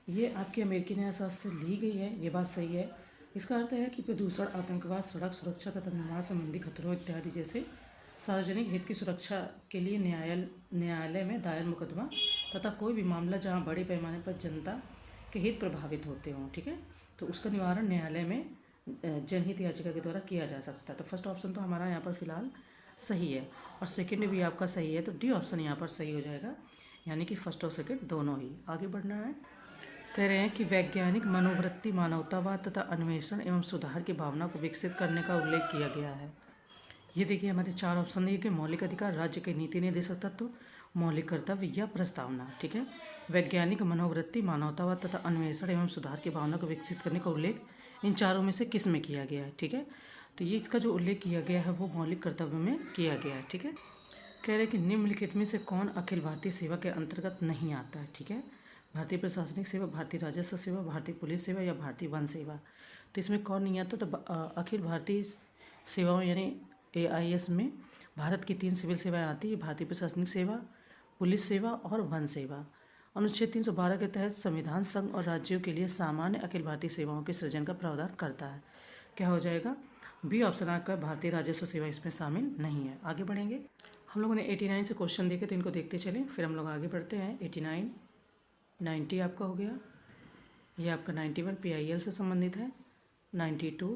ये आपकी अमेरिकी न्यायशास्त्र से ली गई है, ये बात सही है। इसका अर्थ है कि प्रदूषण, आतंकवाद, सड़क सुरक्षा तथा निर्माण संबंधी खतरों इत्यादि जैसे सार्वजनिक हित की सुरक्षा के लिए न्यायालय में दायर मुकदमा तथा कोई भी मामला जहां बड़े पैमाने पर जनता के हित प्रभावित होते हों, ठीक है, तो उसका निवारण न्यायालय में जनहित याचिका के द्वारा किया जा सकता है। तो फर्स्ट ऑप्शन तो हमारा यहाँ पर फिलहाल सही है और सेकेंड भी आपका सही है, तो डी ऑप्शन यहाँ पर सही हो जाएगा, यानी कि फर्स्ट और सेकेंड दोनों ही। आगे बढ़ना है, कह रहे हैं कि वैज्ञानिक मनोवृत्ति मानवतावाद तथा अन्वेषण एवं सुधार की भावना को विकसित करने का उल्लेख किया गया है। ये देखिए हमारे 4 ऑप्शन दिए गए, मौलिक अधिकार, राज्य के नीति निर्देशक तत्व, मौलिक कर्तव्य या प्रस्तावना। ठीक है, वैज्ञानिक मनोवृत्ति मानवतावाद तथा अन्वेषण एवं सुधार की भावना को विकसित करने का उल्लेख इन चारों में से किस में किया गया है। ठीक है, तो ये इसका जो उल्लेख किया गया है वो मौलिक कर्तव्य में किया गया है। ठीक है, कह रहे हैं कि निम्नलिखित में से कौन अखिल भारतीय सेवा के अंतर्गत नहीं आता है। ठीक है, भारतीय प्रशासनिक सेवा, भारतीय राजस्व सेवा, भारतीय पुलिस सेवा या भारतीय वन सेवा। तो इसमें कौन नहीं आता, तो अखिल भारतीय सेवाओं यानी AIS में भारत की 3 सिविल सेवाएं आती है, भारतीय प्रशासनिक सेवा, पुलिस सेवा और वन सेवा। अनुच्छेद 312 के तहत संविधान संघ और राज्यों के लिए सामान्य अखिल भारतीय सेवाओं के सृजन का प्रावधान करता है। क्या हो जाएगा, बी ऑप्शन आपका भारतीय राजस्व सेवा इसमें शामिल नहीं है। आगे बढ़ेंगे, हम लोगों ने 89 से क्वेश्चन देखे तो इनको देखते चलें, फिर हम लोग आगे बढ़ते हैं। 89, 90 आपका हो गया, ये आपका 91 PIL से संबंधित है, 92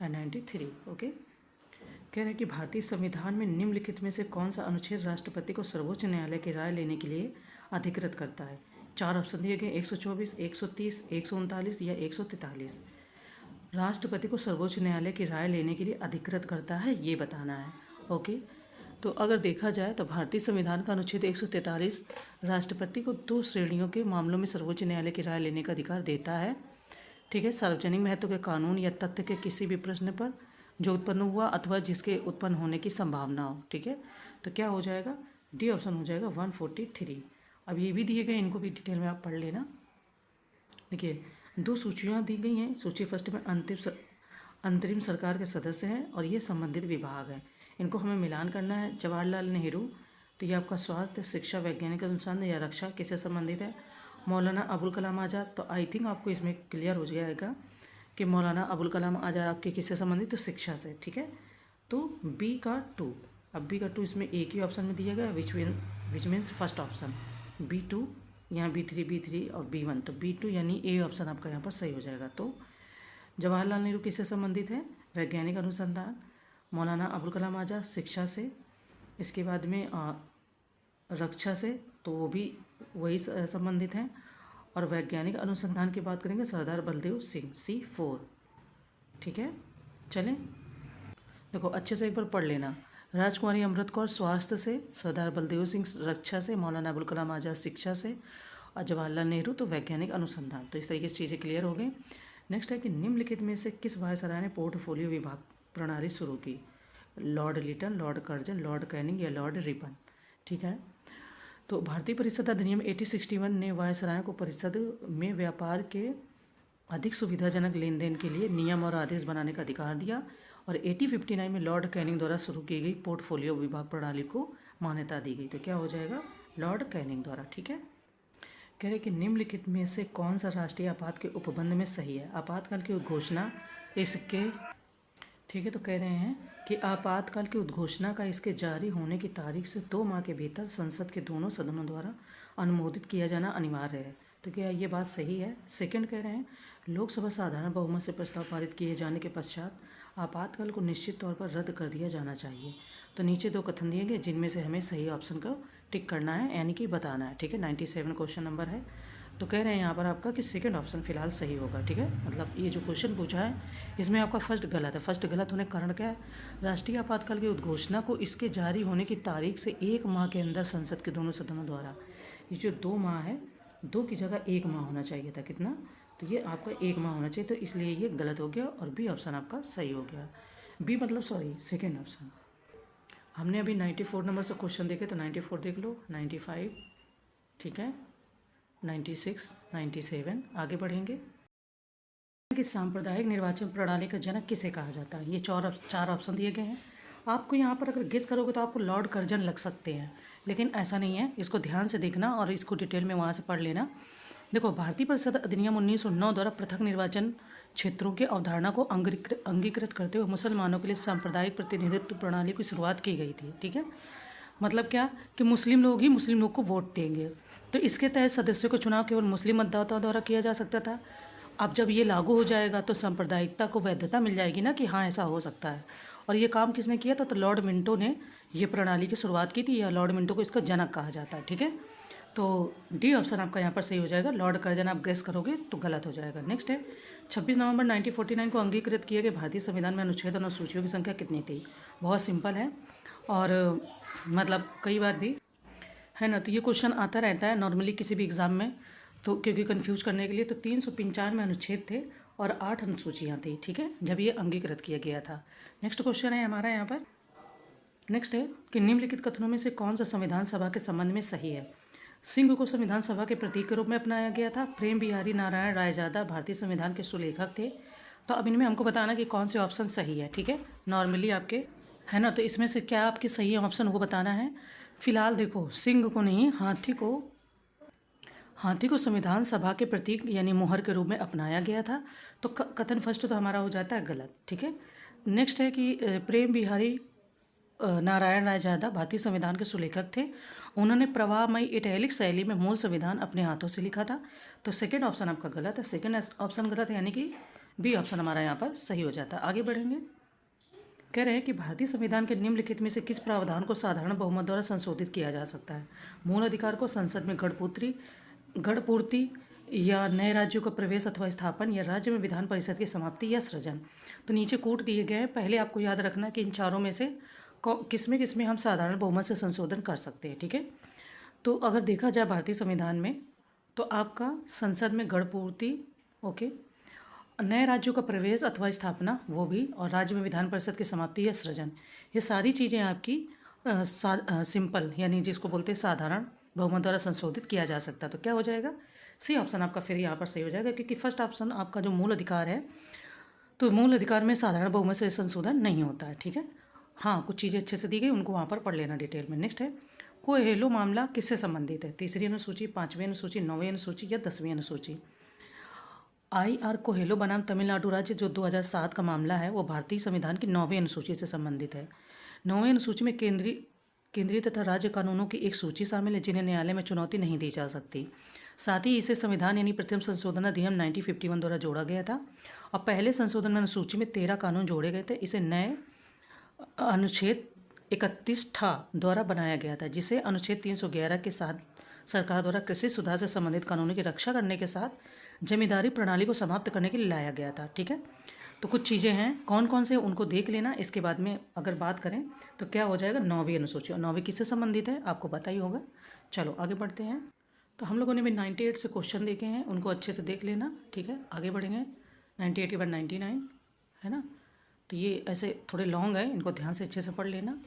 और 93। ओके, कह रहे हैं कि भारतीय संविधान में निम्नलिखित में से कौन सा अनुच्छेद राष्ट्रपति को सर्वोच्च न्यायालय की राय लेने के लिए अधिकृत करता है। 4 ऑप्शन दिए गए, 124, 130, 139 या 143। राष्ट्रपति को सर्वोच्च न्यायालय की राय लेने के लिए अधिकृत करता है, ये बताना है। ओके, तो अगर देखा जाए तो भारतीय संविधान का अनुच्छेद 143 राष्ट्रपति को 2 श्रेणियों के मामलों में सर्वोच्च न्यायालय की राय लेने का अधिकार देता है। ठीक है, सार्वजनिक महत्व के कानून या तथ्य के किसी भी प्रश्न पर जो उत्पन्न हुआ अथवा जिसके उत्पन्न होने की संभावना हो। ठीक है, तो क्या हो जाएगा, डी ऑप्शन हो जाएगा 143। अब ये भी दिए गए, इनको भी डिटेल में आप पढ़ लेना। देखिए 2 सूचियाँ दी गई हैं। सूची फर्स्ट में अंतरिम सरकार के सदस्य हैं और ये संबंधित विभाग हैं, इनको हमें मिलान करना है। जवाहरलाल नेहरू, तो ये आपका स्वास्थ्य, शिक्षा, वैज्ञानिक अनुसंधान या रक्षा किससे संबंधित है। मौलाना अबुल कलाम आज़ाद, तो आई थिंक आपको इसमें क्लियर हो जाएगा कि मौलाना अबुल कलाम आज़ाद आपके किससे संबंधित, तो शिक्षा से। ठीक है, तो बी का 2, अब बी का 2 इसमें एक ही ऑप्शन में दिया गया, which means first option. B2, यहाँ B3 और B1, तो B2 यानी ए ऑप्शन आपका यहाँ पर सही हो जाएगा। तो जवाहरलाल नेहरू किससे संबंधित है, वैज्ञानिक अनुसंधान, मौलाना अबुल कलाम आज़ाद शिक्षा से, इसके बाद में रक्षा से, तो वो भी वही संबंधित हैं। और वैज्ञानिक अनुसंधान की बात करेंगे सरदार बलदेव सिंह, C4। ठीक है, चलें देखो अच्छे से एक बार पढ़ लेना। राजकुमारी अमृत कौर स्वास्थ्य से, सरदार बलदेव सिंह रक्षा से, मौलाना अबुल कलाम आज़ाद शिक्षा से, और जवाहरलाल नेहरू तो वैज्ञानिक अनुसंधान। तो इस तरीके से चीज़ें क्लियर हो गई। नेक्स्ट है कि निम्नलिखित में से किस वायसराय ने पोर्टफोलियो विभाग प्रणाली शुरू की? Lord Lytton, Lord Curzon, Lord Canning या लॉर्ड रिपन। ठीक है, तो भारतीय परिषद अधिनियम 1861 ने वायसराय को परिषद में व्यापार के अधिक सुविधाजनक लेन देन के लिए नियम और आदेश बनाने का अधिकार दिया। और 1859 में लॉर्ड कैनिंग द्वारा शुरू की गई पोर्टफोलियो विभाग प्रणाली को मान्यता दी गई। तो क्या हो जाएगा? लॉर्ड कैनिंग द्वारा। ठीक है, कह रहे कि निम्नलिखित में से कौन सा राष्ट्रीय आपात के उपबंध में सही है? आपातकाल की उद्घोषणा इसके, ठीक है, तो कह रहे हैं कि आपातकाल की उद्घोषणा का इसके जारी होने की तारीख से 2 माह के भीतर संसद के दोनों सदनों द्वारा अनुमोदित किया जाना अनिवार्य है। तो क्या ये बात सही है? सेकंड कह रहे हैं लोकसभा साधारण बहुमत से प्रस्ताव पारित किए जाने के पश्चात आपातकाल को निश्चित तौर पर रद्द कर दिया जाना चाहिए। तो नीचे 2 कथन दिए गए जिनमें से हमें सही ऑप्शन को टिक करना है, यानी कि बताना है। ठीक है, 97 क्वेश्चन नंबर है। तो कह रहे हैं यहाँ पर आपका कि सेकंड ऑप्शन फिलहाल सही होगा। ठीक है, मतलब ये जो क्वेश्चन पूछा है इसमें आपका फर्स्ट गलत है। फर्स्ट गलत होने का कारण क्या है? राष्ट्रीय आपातकाल की उद्घोषणा को इसके जारी होने की तारीख से 1 माह के अंदर संसद के दोनों सदनों द्वारा, ये जो 2 माह है, 2 की जगह 1 माह होना चाहिए था। कितना? तो ये आपका 1 माह होना चाहिए, तो इसलिए ये गलत हो गया और बी ऑप्शन आपका सही हो गया। बी मतलब सॉरी सेकेंड ऑप्शन। हमने अभी 94 नंबर से क्वेश्चन देखे, तो 94 देख लो, 95, ठीक है, 96, 97। आगे बढ़ेंगे कि सांप्रदायिक निर्वाचन प्रणाली का जनक किसे कहा जाता है? ये 4 ऑप्शन दिए गए हैं। आपको यहाँ पर अगर गेस करोगे तो आपको लॉर्ड कर्जन लग सकते हैं, लेकिन ऐसा नहीं है। इसको ध्यान से देखना और इसको डिटेल में वहाँ से पढ़ लेना। देखो, भारतीय परिषद अधिनियम 1909 द्वारा पृथक निर्वाचन क्षेत्रों की अवधारणा को अंगीकृत करते हुए मुसलमानों के लिए सांप्रदायिक प्रतिनिधित्व प्रणाली की शुरुआत की गई थी। ठीक है, मतलब क्या कि मुस्लिम लोग ही मुस्लिम लोग को वोट देंगे। तो इसके तहत सदस्यों का चुनाव केवल मुस्लिम मतदाताओं द्वारा किया जा सकता था। अब जब ये लागू हो जाएगा तो सांप्रदायिकता को वैधता मिल जाएगी ना, कि हाँ ऐसा हो सकता है। और ये काम किसने किया था? तो लॉर्ड मिंटो ने ये प्रणाली की शुरुआत की थी, या लॉर्ड मिंटो को इसका जनक कहा जाता है। ठीक है, तो डी ऑप्शन आपका यहाँ पर सही हो जाएगा। लॉर्ड कर्जन आप गेस करोगे तो गलत हो जाएगा। नेक्स्ट है 26 नवंबर 1949 को अंगीकृत किए गए भारतीय संविधान में अनुच्छेद और अनुसूचियों की संख्या कितनी थी? बहुत सिंपल है और मतलब कई बार भी है ना, तो ये क्वेश्चन आता रहता है नॉर्मली किसी भी एग्ज़ाम में, तो क्योंकि कंफ्यूज करने के लिए। तो 395 अनुच्छेद थे और 8 अनुसूचियाँ थी। ठीक है, जब ये अंगीकृत किया गया था। नेक्स्ट क्वेश्चन है हमारा यहाँ पर, नेक्स्ट है कि निम्नलिखित कथनों में से कौन सा संविधान सभा के संबंध में सही है? सिंह को संविधान सभा के प्रतीक के रूप में अपनाया गया था। प्रेम बिहारी नारायण रायजादा भारतीय संविधान के सुलेखक थे। तो अब इनमें हमको बताना कि कौन से ऑप्शन सही है। ठीक है, नॉर्मली आपके है ना, तो इसमें से क्या आपके सही ऑप्शन को बताना है। फिलहाल देखो, सिंह को नहीं, हाथी को संविधान सभा के प्रतीक यानी मोहर के रूप में अपनाया गया था। तो कथन फर्स्ट तो हमारा हो जाता है गलत। ठीक है, नेक्स्ट है कि प्रेम बिहारी नारायण रायजादा भारतीय संविधान के सुलेखक थे। उन्होंने प्रवाहमयी इटैलिक शैली में मूल संविधान अपने हाथों से लिखा था। तो सेकंड ऑप्शन आपका गलत है। सेकंड ऑप्शन गलत है, यानी कि बी ऑप्शन हमारा यहाँ पर सही हो जाता है। आगे बढ़ेंगे, कह रहे हैं कि भारतीय संविधान के निम्नलिखित में से किस प्रावधान को साधारण बहुमत द्वारा संशोधित किया जा सकता है? मूल अधिकार को, संसद में गढ़पूर्ति, या नए राज्यों का प्रवेश अथवा स्थापन, या राज्य में विधान परिषद की समाप्ति या सृजन। तो नीचे कूट दिए गए हैं। पहले आपको याद रखना कि इन चारों में से किसमें हम साधारण बहुमत से संशोधन कर सकते हैं। ठीक है, तो अगर देखा जाए भारतीय संविधान में, तो आपका संसद में गढ़पूर्ति, ओके, नए राज्यों का प्रवेश अथवा स्थापना, वो भी, और राज्य में विधान परिषद की समाप्ति या सृजन, ये सारी चीज़ें आपकी सिंपल यानी जिसको बोलते हैं साधारण बहुमत द्वारा संशोधित किया जा सकता है। तो क्या हो जाएगा? सी ऑप्शन आपका फिर यहाँ पर सही हो जाएगा, क्योंकि फर्स्ट ऑप्शन आपका जो मूल अधिकार है, तो मूल अधिकार में साधारण बहुमत से संशोधन नहीं होता है। ठीक है, हाँ, कुछ चीज़ें अच्छे से दी गई, उनको वहाँ पर पढ़ लेना डिटेल में। नेक्स्ट है कोहेलो मामला किससे संबंधित है? 3री अनुसूची, 5वीं अनुसूची, 9वीं अनुसूची या 10वीं अनुसूची? I.R. कोहेलो बनाम तमिलनाडु राज्य जो 2007 का मामला है, वो भारतीय संविधान की 9वीं अनुसूची से संबंधित है। 9वीं अनुसूची में केंद्रीय तथा राज्य कानूनों की एक सूची शामिल है जिन्हें न्यायालय में चुनौती नहीं दी जा सकती। साथ ही इसे संविधान यानी प्रथम संशोधन अधिनियम 1951 द्वारा जोड़ा गया था। और पहले संशोधन में अनुसूची में 13 कानून जोड़े गए थे। इसे नए अनुच्छेद 31 द्वारा बनाया गया था, जिसे अनुच्छेद 311 के साथ सरकार द्वारा कृषि सुधार से संबंधित कानूनों की रक्षा करने के साथ जमींदारी प्रणाली को समाप्त करने के लिए लाया गया था। ठीक है, तो कुछ चीज़ें हैं, कौन कौन से उनको देख लेना। इसके बाद में अगर बात करें तो क्या हो जाएगा, 9वीं अनुसूची। और 9वीं किससे संबंधित है आपको पता ही होगा। चलो आगे बढ़ते हैं। तो हम लोगों ने भी 98 से क्वेश्चन देखे हैं, उनको अच्छे से देख लेना। ठीक है, आगे बढ़ेंगे। 98 के बाद 99 है ना, तो ये ऐसे थोड़े लॉन्ग है, इनको ध्यान से अच्छे से पढ़ लेना।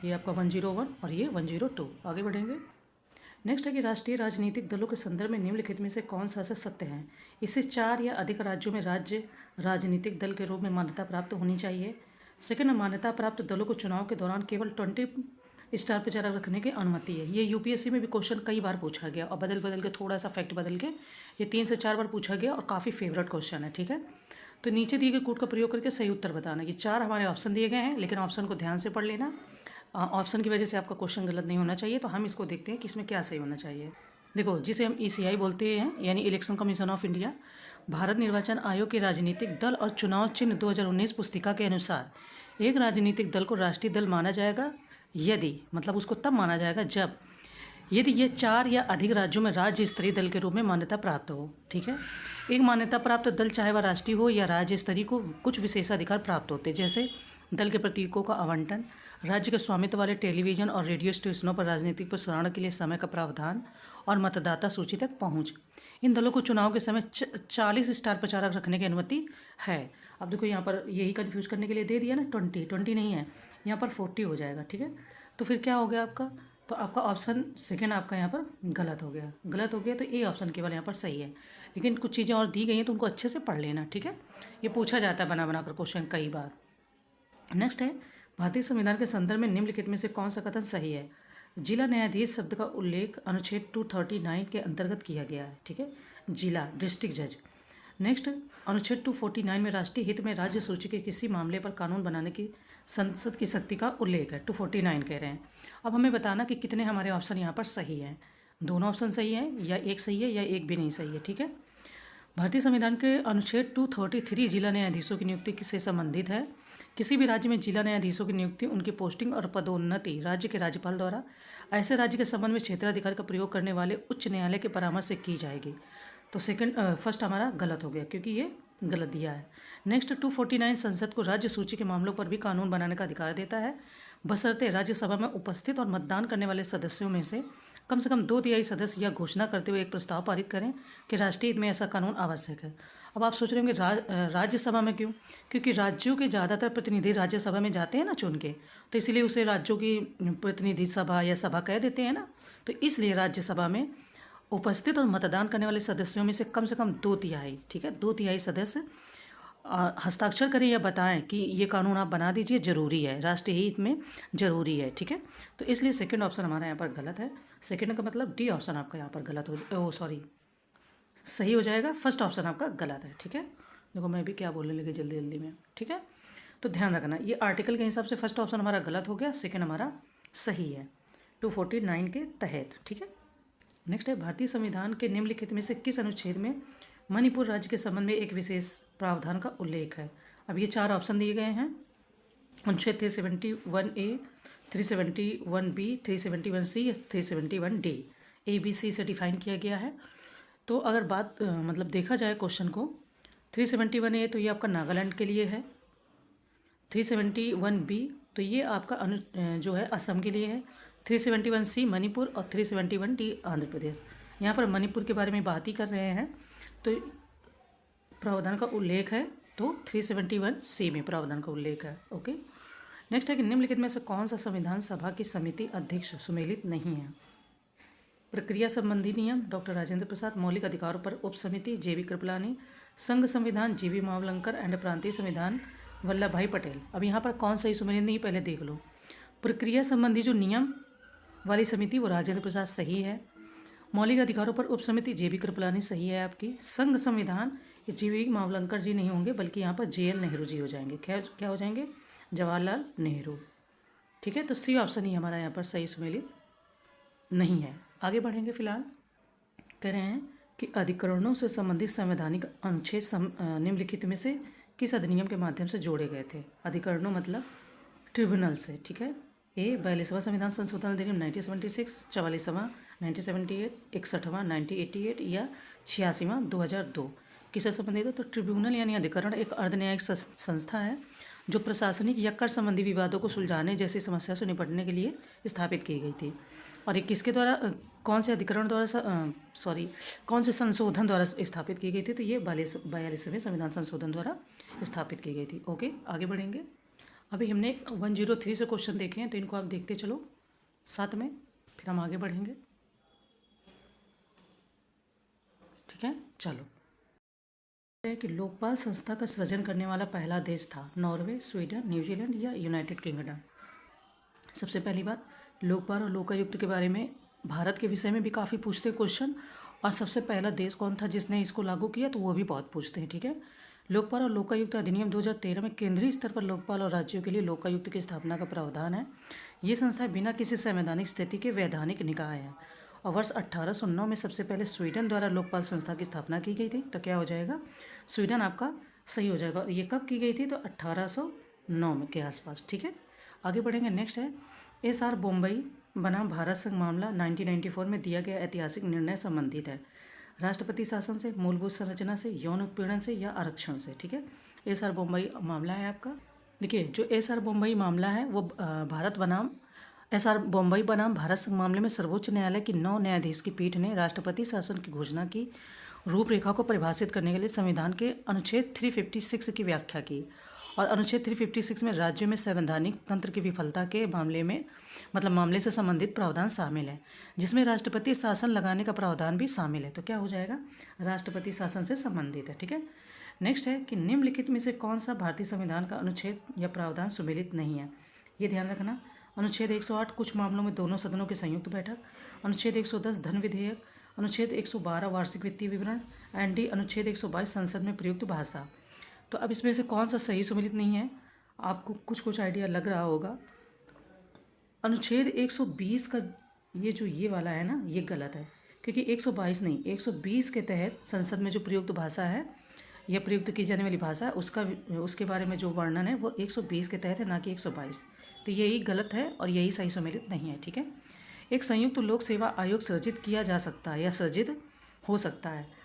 ये आपका 101 और ये 102। आगे बढ़ेंगे। नेक्स्ट है कि राष्ट्रीय राजनीतिक दलों के संदर्भ में निम्नलिखित में से कौन सा सत्य है। इससे 4 या अधिक राज्यों में राज्य राजनीतिक दल के रूप में मान्यता प्राप्त होनी चाहिए। सेकंड, मान्यता प्राप्त दलों को चुनाव के दौरान केवल 20 स्टार प्रचारक रखने की अनुमति है। ये यूपीएससी में भी क्वेश्चन कई बार पूछा गया और बदल बदल के थोड़ा सा फैक्ट बदल के ये 3 से 4 बार पूछा गया और काफ़ी फेवरेट क्वेश्चन है। ठीक है, तो नीचे दिए गए कोड का प्रयोग करके सही उत्तर बताना। ये 4 हमारे ऑप्शन दिए गए हैं, लेकिन ऑप्शन को ध्यान से पढ़ लेना। ऑप्शन की वजह से आपका क्वेश्चन गलत नहीं होना चाहिए। तो हम इसको देखते हैं कि इसमें क्या सही होना चाहिए। देखो, जिसे हम ईसीआई बोलते हैं यानी election commission of India, Bharat निर्वाचन आयोग के राजनीतिक दल और चुनाव चिन्ह 2019 पुस्तिका के अनुसार एक राजनीतिक दल को राष्ट्रीय दल माना जाएगा यदि, मतलब उसको तब माना जाएगा जब यदि ये 4 या अधिक राज्यों में राज्य स्तरीय दल के रूप में मान्यता प्राप्त हो। ठीक है, एक मान्यता प्राप्त दल चाहे वह राष्ट्रीय हो या राज्य स्तरीय को कुछ विशेषाधिकार प्राप्त होते, जैसे दल के प्रतीकों का आवंटन, राज्य के स्वामित्व वाले टेलीविजन और रेडियो स्टेशनों पर राजनीतिक प्रसारण के लिए समय का प्रावधान और मतदाता सूची तक पहुंच। इन दलों को चुनाव के समय 40 स्टार प्रचारक रखने की अनुमति है। अब देखो यहाँ पर यही कंफ्यूज करने के लिए दे दिया ना, 20 नहीं है, यहाँ पर 40 हो जाएगा। ठीक है, तो फिर क्या हो गया आपका, तो आपका ऑप्शन सेकेंड आपका यहाँ पर गलत हो गया। गलत हो गया तो ए ऑप्शन केवल यहाँ पर सही है, लेकिन कुछ चीज़ें और दी गई हैं तो उनको अच्छे से पढ़ लेना। ठीक है, ये पूछा जाता है बना बना कर क्वेश्चन कई बार। नेक्स्ट है, भारतीय संविधान के संदर्भ में निम्नलिखित में से कौन सा कथन सही है। जिला न्यायाधीश शब्द का उल्लेख अनुच्छेद 239 के अंतर्गत किया गया है। ठीक है, जिला डिस्ट्रिक्ट जज। नेक्स्ट, अनुच्छेद 249 में राष्ट्रीय हित में राज्य सूची के किसी मामले पर कानून बनाने की संसद की शक्ति का उल्लेख है। 249 कह रहे हैं। अब हमें बताना कि कितने हमारे ऑप्शन यहाँ पर सही हैं। दोनों ऑप्शन सही हैं या एक सही है या एक भी नहीं सही है। ठीक है, भारतीय संविधान के अनुच्छेद 233 जिला न्यायाधीशों की नियुक्ति से संबंधित है। किसी भी राज्य में जिला न्यायाधीशों की नियुक्ति, उनकी पोस्टिंग और पदोन्नति राज्य के राज्यपाल द्वारा ऐसे राज्य के संबंध में क्षेत्राधिकार का प्रयोग करने वाले उच्च न्यायालय के परामर्श से की जाएगी। तो फर्स्ट हमारा गलत हो गया क्योंकि ये गलत दिया है। नेक्स्ट, 249 संसद को राज्य सूची के मामलों पर भी कानून बनाने का अधिकार देता है, बशर्ते राज्यसभा में उपस्थित और मतदान करने वाले सदस्यों में से कम 2/3 सदस्य यह घोषणा करते हुए एक प्रस्ताव पारित करें कि राष्ट्रीय हित में ऐसा कानून आवश्यक है। अब आप सोच रहे होंगे राज्यसभा में क्यों? क्योंकि राज्यों के ज़्यादातर प्रतिनिधि राज्यसभा में जाते हैं ना चुन के, तो इसीलिए उसे राज्यों की प्रतिनिधि सभा या सभा कह देते हैं ना, तो इसलिए राज्यसभा में उपस्थित और मतदान करने वाले सदस्यों में से कम 2/3, ठीक है, 2/3 सदस्य हस्ताक्षर करें या बताएं कि ये कानून आप बना दीजिए, जरूरी है, राष्ट्रीय हित में जरूरी है। ठीक है, तो इसलिए सेकंड ऑप्शन हमारा यहाँ पर गलत है। सेकंड का मतलब डी ऑप्शन आपका यहाँ पर गलत सही हो जाएगा। फर्स्ट ऑप्शन आपका गलत है। ठीक है, देखो मैं भी क्या बोलने लगी जल्दी जल्दी में। ठीक है, तो ध्यान रखना, ये आर्टिकल के हिसाब से फर्स्ट ऑप्शन हमारा गलत हो गया, सेकंड हमारा सही है 249 के तहत। ठीक है, नेक्स्ट है, भारतीय संविधान के निम्नलिखित में से किस अनुच्छेद में मणिपुर राज्य के संबंध में एक विशेष प्रावधान का उल्लेख है। अब ये 4 ऑप्शन दिए गए हैं। अनुच्छेद 371A, 371B, 371C, 371D, ABC से डिफाइन किया गया है। तो अगर बात मतलब देखा जाए क्वेश्चन को, 371A तो ये आपका नागालैंड के लिए है, 371B तो ये आपका जो है असम के लिए है, 371C मणिपुर और 371D आंध्र प्रदेश। यहाँ पर मणिपुर के बारे में बात ही कर रहे हैं, तो प्रावधान का उल्लेख है, तो 371C में प्रावधान का उल्लेख है। ओके, नेक्स्ट है कि निम्नलिखित में से कौन सा संविधान सभा की समिति अध्यक्ष सुमेलित नहीं है। प्रक्रिया संबंधी नियम डॉक्टर राजेंद्र प्रसाद, मौलिक अधिकारों पर उप समिति JB कृपलानी, संघ संविधान JB मावलंकर एंड प्रांतीय संविधान वल्लभ भाई पटेल। अब यहाँ पर कौन सही सुमेलित नहीं पहले देख लो। प्रक्रिया संबंधी जो नियम वाली समिति वो राजेंद्र प्रसाद सही है, मौलिक अधिकारों पर उप समिति JB कृपलानी सही है आपकी, संघ संविधान ये JB मावलंकर जी नहीं होंगे बल्कि यहाँ पर JL नेहरू जी हो जाएंगे। क्या हो जाएंगे? जवाहरलाल नेहरू। ठीक है, तो सी ऑप्शन ही हमारा यहाँ पर सही सुमेलित नहीं है। आगे बढ़ेंगे। फिलहाल कह रहे हैं कि अधिकरणों से संबंधित संवैधानिक अनुच्छेद निम्नलिखित में से किस अधिनियम के माध्यम से जोड़े गए थे। अधिकरणों मतलब ट्रिब्यूनल से। ठीक है, ए 42वां संविधान संशोधन अधिनियम 1976, 44वां 1978, 61वां 1988 या 86वां 2002 किससे संबंधित है? तो ट्रिब्यूनल यानी अधिकरण एक अर्धन्यायिक संस्था है जो प्रशासनिक या कर संबंधी विवादों को सुलझाने जैसी समस्या से निपटने के लिए स्थापित की गई थी। और ये किसके द्वारा, कौन से अधिकरण द्वारा, कौन से संशोधन द्वारा स्थापित की गई थी? तो ये 42वें संविधान संशोधन द्वारा स्थापित की गई थी। ओके, आगे बढ़ेंगे। अभी हमने 103 से क्वेश्चन देखे हैं, तो इनको आप देखते चलो साथ में, फिर हम आगे बढ़ेंगे। ठीक है, चलो। कि लोकपाल संस्था का सृजन करने वाला पहला देश था नॉर्वे, स्वीडन, न्यूजीलैंड या यूनाइटेड किंगडम। सबसे पहली बात, लोकपाल और लोकायुक्त के बारे में भारत के विषय में भी काफ़ी पूछते हैं क्वेश्चन, और सबसे पहला देश कौन था जिसने इसको लागू किया, तो वो भी बहुत पूछते हैं। ठीक है, लोकपाल और लोकायुक्त अधिनियम 2013 में केंद्रीय स्तर पर लोकपाल और राज्यों के लिए लोकायुक्त की स्थापना का प्रावधान है। ये संस्था बिना किसी संवैधानिक स्थिति के वैधानिक निकाय है। और वर्ष 1809 में सबसे पहले स्वीडन द्वारा लोकपाल संस्था की स्थापना की गई थी। तो क्या हो जाएगा? स्वीडन आपका सही हो जाएगा। और ये कब की गई थी? तो 1809 में के आसपास। ठीक है, आगे बढ़ेंगे। नेक्स्ट है SR बम्बई बनाम भारत संघ मामला 1994 में दिया गया ऐतिहासिक निर्णय संबंधित है राष्ट्रपति शासन से, मूलभूत संरचना से, यौन उत्पीड़न से या आरक्षण से। ठीक है, SR बम्बई मामला है आपका। देखिए, जो SR बम्बई मामला है वो SR बम्बई बनाम भारत संघ मामले में सर्वोच्च न्यायालय की 9 न्यायाधीश की पीठ ने राष्ट्रपति शासन की घोषणा की रूपरेखा को परिभाषित करने के लिए संविधान के अनुच्छेद 356 की व्याख्या की। और अनुच्छेद 356 में राज्यों में संवैधानिक तंत्र की विफलता के मामले से संबंधित प्रावधान शामिल है, जिसमें राष्ट्रपति शासन लगाने का प्रावधान भी शामिल है। तो क्या हो जाएगा? राष्ट्रपति शासन से संबंधित है। ठीक है, नेक्स्ट है कि निम्नलिखित में से कौन सा भारतीय संविधान का अनुच्छेद या प्रावधान सुमेलित नहीं है? ये ध्यान रखना। अनुच्छेद 108 कुछ मामलों में दोनों सदनों की संयुक्त बैठक, अनुच्छेद 110 धन विधेयक, अनुच्छेद 112 वार्षिक वित्तीय विवरण, एंड अनुच्छेद 122 संसद में प्रयुक्त भाषा। तो अब इसमें से कौन सा सही सुमेलित नहीं है? आपको कुछ आइडिया लग रहा होगा। अनुच्छेद 120 का ये वाला है ना, ये गलत है, क्योंकि 122 नहीं, 120 के तहत संसद में जो प्रयुक्त भाषा है या प्रयुक्त की जाने वाली भाषा है उसके बारे में जो वर्णन है वो 120 के तहत है, ना कि 122। तो यही गलत है और यही सही सम्मिलित नहीं है। ठीक है, एक संयुक्त लोक सेवा आयोग सृजित किया जा सकता है या सृजित हो सकता है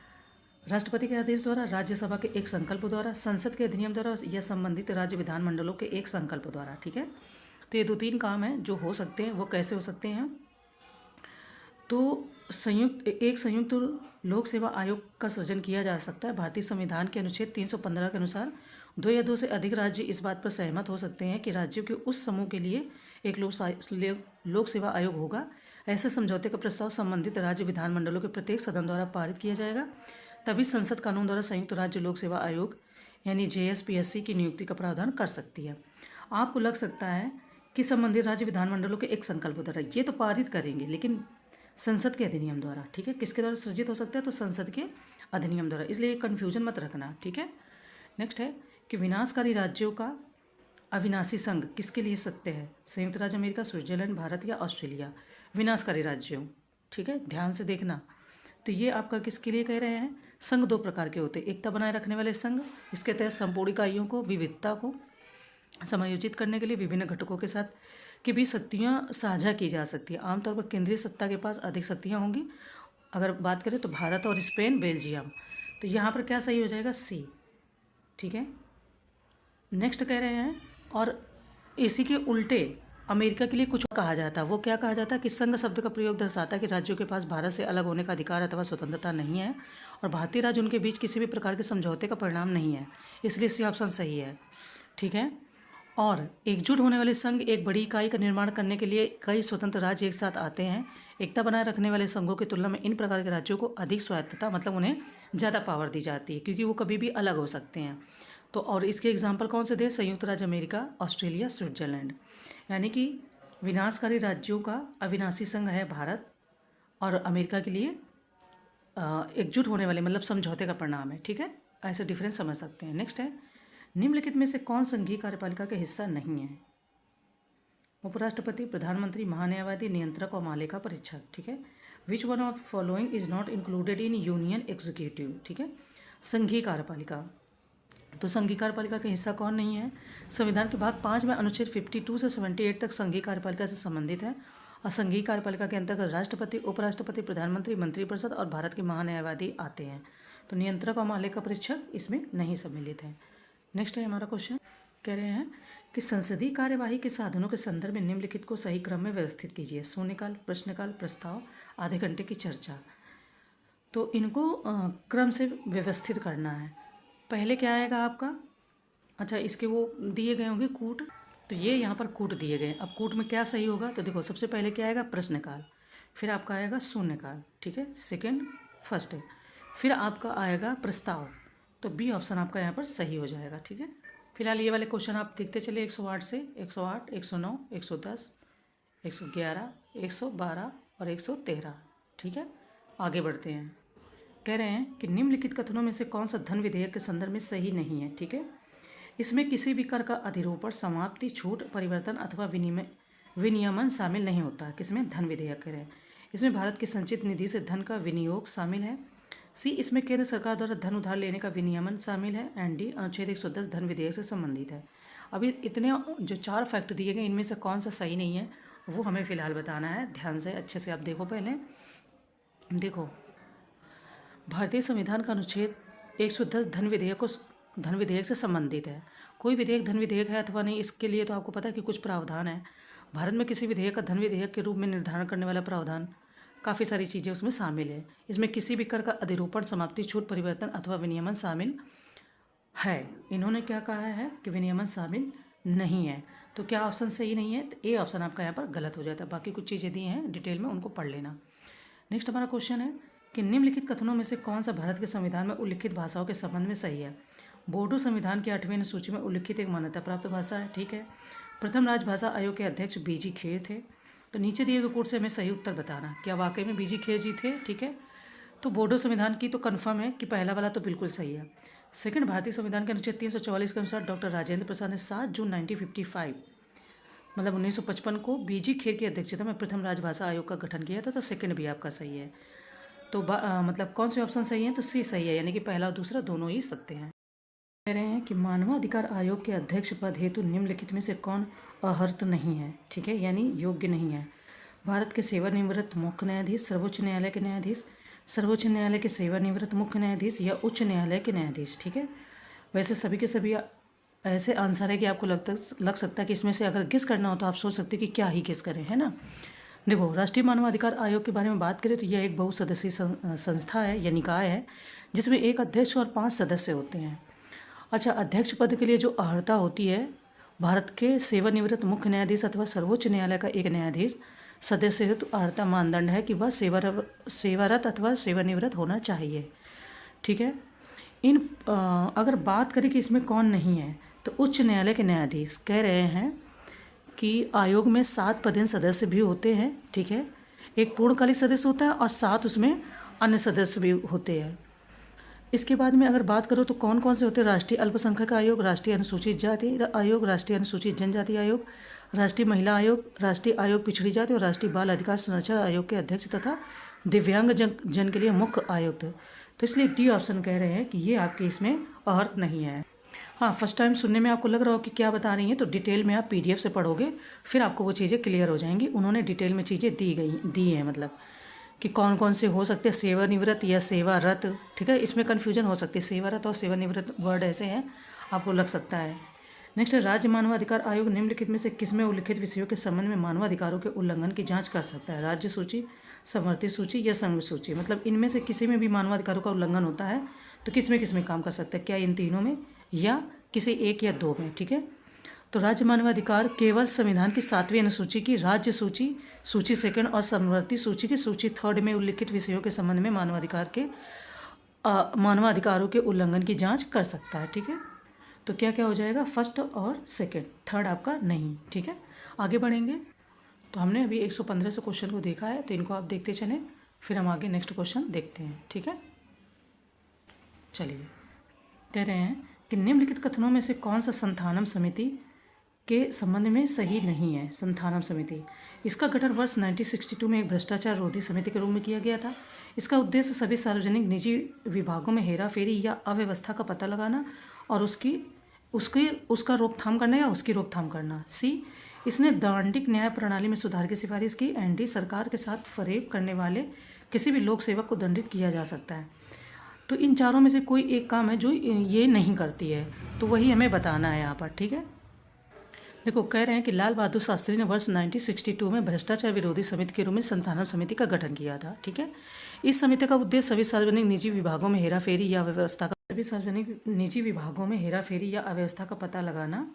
राष्ट्रपति के आदेश द्वारा, राज्यसभा के एक संकल्प द्वारा, संसद के अधिनियम द्वारा या संबंधित राज्य विधानमंडलों के एक संकल्प द्वारा। ठीक है, तो ये 2-3 काम हैं जो हो सकते हैं। वो कैसे हो सकते हैं? तो एक संयुक्त लोक सेवा आयोग का सृजन किया जा सकता है। भारतीय संविधान के अनुच्छेद 315 के अनुसार 2 या 2 से अधिक राज्य इस बात पर सहमत हो सकते हैं कि राज्यों के उस समूह के लिए एक लोक सेवा आयोग होगा। ऐसे समझौते का प्रस्ताव संबंधित राज्य विधानमंडलों के प्रत्येक सदन द्वारा पारित किया जाएगा। तभी संसद कानून द्वारा संयुक्त राज्य लोक सेवा आयोग यानी JSPSC की नियुक्ति का प्रावधान कर सकती है। आपको लग सकता है कि संबंधित राज्य विधानमंडलों के एक संकल्प द्वारा ये तो पारित करेंगे, लेकिन संसद के अधिनियम द्वारा। ठीक है, किसके द्वारा सृजित हो सकता है? तो संसद के अधिनियम द्वारा। इसलिए कन्फ्यूजन मत रखना। ठीक है, नेक्स्ट है कि विनाशकारी राज्यों का अविनाशी संघ किसके लिए सत्य है? संयुक्त राज्य अमेरिका, स्विट्जरलैंड, भारत या ऑस्ट्रेलिया? विनाशकारी राज्यों। ठीक है, ध्यान से देखना। तो ये आपका किसके लिए कह रहे हैं? संघ 2 प्रकार के होते हैं। एकता बनाए रखने वाले संघ, इसके तहत संपूर्ण इकाइयों को विविधता को समायोजित करने के लिए विभिन्न घटकों के साथ की भी शक्तियाँ साझा की जा सकती है। आमतौर पर केंद्रीय सत्ता के पास अधिक शक्तियाँ होंगी। अगर बात करें तो भारत और स्पेन, बेल्जियम। तो यहाँ पर क्या सही हो जाएगा? C। ठीक है, नेक्स्ट कह रहे हैं और इसी के उल्टे अमेरिका के लिए कुछ कहा जाता है। वो क्या कहा जाता है कि संघ शब्द का प्रयोग दर्शाता है कि राज्यों के पास भारत से अलग होने का अधिकार अथवा स्वतंत्रता नहीं है और भारतीय राज्य उनके बीच किसी भी प्रकार के समझौते का परिणाम नहीं है, इसलिए सी ऑप्शन सही है। ठीक है, और एकजुट होने वाले संघ एक बड़ी इकाई का निर्माण करने के लिए कई स्वतंत्र राज्य एक साथ आते हैं। एकता बनाए रखने वाले संघों की तुलना में इन प्रकार के राज्यों को अधिक स्वायत्तता, उन्हें ज़्यादा पावर दी जाती है, क्योंकि वो कभी भी अलग हो सकते हैं। तो और इसके एग्जाम्पल कौन से थे? संयुक्त राज्य अमेरिका, ऑस्ट्रेलिया, स्विट्जरलैंड। यानी कि विनाशकारी राज्यों का अविनाशी संघ है भारत, और अमेरिका के लिए एकजुट होने वाले समझौते का परिणाम है। ठीक है, ऐसे डिफरेंस समझ सकते हैं। नेक्स्ट है, निम्नलिखित में से कौन संघीय कार्यपालिका का हिस्सा नहीं है? उपराष्ट्रपति, प्रधानमंत्री, महान्यायवादी, नियंत्रक और महालेखा परीक्षक। ठीक है, which one of following is not included in union executive? ठीक है, संघीय कार्यपालिका तो संघीय कार्यपालिका का हिस्सा कौन नहीं है? संविधान के भाग 5 में अनुच्छेद 52 से 78 तक संघीय कार्यपालिका से संबंधित है और संघीय कार्यपालिका के अंतर्गत राष्ट्रपति, उपराष्ट्रपति, प्रधानमंत्री, मंत्रिपरिषद और भारत के महान्यायवादी आते हैं। तो नियंत्रक और महालेखा परीक्षक इसमें नहीं सम्मिलित है। नेक्स्ट है हमारा क्वेश्चन, कह रहे हैं कि संसदीय कार्यवाही के साधनों के संदर्भ में निम्नलिखित को सही क्रम में व्यवस्थित कीजिए। शून्यकाल, प्रश्नकाल, प्रस्ताव, आधे घंटे की चर्चा। तो इनको क्रम से व्यवस्थित करना है। पहले क्या आएगा आपका? अच्छा, इसके वो दिए गए होंगे कूट, तो ये यहाँ पर कूट दिए गए। अब कूट में क्या सही होगा? तो देखो, सबसे पहले क्या आएगा? प्रश्नकाल, फिर आपका आएगा शून्यकाल, ठीक है, सेकेंड फर्स्ट है, फिर आपका आएगा प्रस्ताव। तो बी ऑप्शन आपका यहाँ पर सही हो जाएगा, ठीक है। फिलहाल ये वाले क्वेश्चन आप देखते चलिए 108 से 108, 109, 110, 111, 112 और 113, ठीक है। आगे बढ़ते हैं। कह रहे हैं कि निम्नलिखित कथनों में से कौन सा धन विधेयक के संदर्भ में सही नहीं है, ठीक है। इसमें किसी भी कर का अधिरोपण, समाप्ति, छूट, परिवर्तन अथवा विनियमन शामिल नहीं होता। किसमें? धन विधेयक कह रहे हैं। इसमें भारत की संचित निधि से धन का विनियोग शामिल है। सी, इसमें केंद्र सरकार द्वारा धन उधार लेने का विनियमन शामिल है। एंड डी, अनुच्छेद 110 धन विधेयक से संबंधित है। अभी इतने जो 4 फैक्ट दिए गए, इनमें से कौन सा सही नहीं है वो हमें फिलहाल बताना है। ध्यान से अच्छे से आप देखो। पहले देखो, भारतीय संविधान का अनुच्छेद 110 धन विधेयक से संबंधित है। कोई विधेयक धन विधेयक है अथवा नहीं, इसके लिए तो आपको पता है कि कुछ प्रावधान है। भारत में किसी विधेयक का धन विधेयक के रूप में निर्धारण करने वाला प्रावधान, काफ़ी सारी चीज़ें उसमें शामिल है। इसमें किसी भी कर का अधिरोपण, समाप्ति, छूट, परिवर्तन अथवा विनियमन शामिल है। इन्होंने क्या कहा है कि विनियमन शामिल नहीं है। तो क्या ऑप्शन सही नहीं है? तो ए ऑप्शन आपका यहाँ पर गलत हो जाता है। बाकी कुछ चीज़ें दी हैं डिटेल में, उनको पढ़ लेना। नेक्स्ट हमारा क्वेश्चन है कि निम्नलिखित कथनों में से कौन सा भारत के संविधान में उल्लिखित भाषाओं के संबंध में सही है? बोडो संविधान की 8वीं अनुसूची में उल्लिखित एक मान्यता प्राप्त भाषा है, ठीक है। प्रथम राजभाषा आयोग के अध्यक्ष बीजी खेर थे। तो नीचे दिए गए कोड से हमें सही उत्तर बताना, क्या वाकई में बीजी खेर जी थे, ठीक है। तो बोडो संविधान की तो कन्फर्म है कि पहला वाला तो बिल्कुल सही है। सेकंड, भारतीय संविधान के अनुच्छेद 344 के अनुसार डॉक्टर राजेंद्र प्रसाद ने 7 जून 1955 मतलब 1955 को बीजी खेर की अध्यक्षता में प्रथम राजभाषा आयोग का गठन किया था। तो सेकंड भी आपका सही है। तो मतलब कौन से ऑप्शन सही हैं? तो सी सही है, यानी कि पहला और दूसरा दोनों ही सत्य हैं। कह रहे हैं कि मानवाधिकार आयोग के अध्यक्ष पद हेतु निम्नलिखित में से कौन अहर्त नहीं है, ठीक है, यानी योग्य नहीं है? भारत के सेवानिवृत्त मुख्य न्यायाधीश, सर्वोच्च न्यायालय के न्यायाधीश, सर्वोच्च न्यायालय के सेवानिवृत्त मुख्य न्यायाधीश या उच्च न्यायालय के न्यायाधीश, ठीक है। वैसे सभी के सभी ऐसे आंसर है कि आपको लग सकता है कि इसमें से अगर गेस करना हो तो आप सोच सकते हैं कि क्या ही गेस करें, है ना। देखो, राष्ट्रीय मानवाधिकार आयोग के बारे में बात करें तो यह एक बहुसदस्यीय संस्था है या निकाय है, जिसमें एक अध्यक्ष और 5 सदस्य होते हैं। अच्छा, अध्यक्ष पद के लिए जो अर्हता होती है, भारत के सेवानिवृत्त मुख्य न्यायाधीश अथवा सर्वोच्च न्यायालय का एक न्यायाधीश सदस्य हेतु अर्हता मानदंड है कि वह सेवारत अथवा सेवानिवृत्त होना चाहिए, ठीक है। अगर बात करें कि इसमें कौन नहीं है, तो उच्च न्यायालय के न्यायाधीश कह रहे हैं कि आयोग में 7 पदेन सदस्य भी होते हैं, ठीक है। एक पूर्णकालिक सदस्य होता है और 7 उसमें अन्य सदस्य भी होते हैं। इसके बाद में अगर बात करो तो कौन कौन से होते हैं? राष्ट्रीय अल्पसंख्यक आयोग, राष्ट्रीय अनुसूचित जाति आयोग, राष्ट्रीय अनुसूचित जनजाति आयोग, राष्ट्रीय महिला आयोग, राष्ट्रीय आयोग पिछड़ी जाति और राष्ट्रीय बाल अधिकार संरक्षण आयोग के अध्यक्ष तथा दिव्यांग जन के लिए मुख्य आयुक्त। तो इसलिए डी ऑप्शन कह रहे हैं कि ये आपके इसमें अर्थ नहीं है। हाँ, फर्स्ट टाइम सुनने में आपको लग रहा हो कि क्या बता रही हैं, तो डिटेल में आप PDF से पढ़ोगे, फिर आपको वो चीज़ें क्लियर हो जाएंगी। उन्होंने डिटेल में चीज़ें दी हैं, मतलब कि कौन कौन से हो सकते हैं, सेवानिवृत्त या सेवारत, ठीक है। इसमें कन्फ्यूजन हो सकती है, सेवारत और सेवानिवृत्त वर्ड ऐसे हैं, आपको लग सकता है। नेक्स्ट, राज्य मानवाधिकार आयोग निम्नलिखित में से किसमें उल्लिखित विषयों के संबंध में मानवाधिकारों के उल्लंघन की जांच कर सकता है? राज्य सूची, समवर्ती सूची या संघ सूची। मतलब इनमें से किसी में भी मानवाधिकारों का उल्लंघन होता है तो किसमें काम कर सकता है? क्या इन तीनों में या किसी एक या दो में, ठीक है। तो राज्य मानवाधिकार केवल संविधान की 7वीं अनुसूची की राज्य सूची, सूची सेकंड और समवर्ती सूची की सूची 3rd में उल्लिखित विषयों के संबंध में मानवाधिकारों के उल्लंघन की जांच कर सकता है, ठीक है। तो क्या क्या हो जाएगा? फर्स्ट और सेकंड, थर्ड आपका नहीं, ठीक है। आगे बढ़ेंगे। तो हमने अभी 115 से क्वेश्चन को देखा है, तो इनको आप देखते चलें, फिर हम आगे नेक्स्ट क्वेश्चन देखते हैं, ठीक है। चलिए, कह रहे हैं कि निम्नलिखित कथनों में से कौन सा संथानम समिति के संबंध में सही नहीं है? संथानम समिति, इसका गठन वर्ष 1962 में एक भ्रष्टाचार रोधी समिति के रूप में किया गया था। इसका उद्देश्य सभी सार्वजनिक निजी विभागों में हेराफेरी या अव्यवस्था का पता लगाना और उसकी उसकी उसका रोकथाम करना या उसकी रोकथाम करना। सी, इसने दंडिक न्याय प्रणाली में सुधार की सिफारिश की। एनडी, सरकार के साथ फरेब करने वाले किसी भी लोक सेवक को दंडित किया जा सकता है। तो इन चारों में से कोई एक काम है जो ये नहीं करती है, तो वही हमें बताना है यहाँ पर, ठीक है। देखो, कह रहे हैं कि लाल बहादुर शास्त्री ने वर्ष 1962 में भ्रष्टाचार विरोधी समिति के रूप में संथानम समिति का गठन किया था, ठीक है। इस समिति का उद्देश्य सभी सार्वजनिक निजी विभागों में हेराफेरी या अव्यवस्था का पता लगाना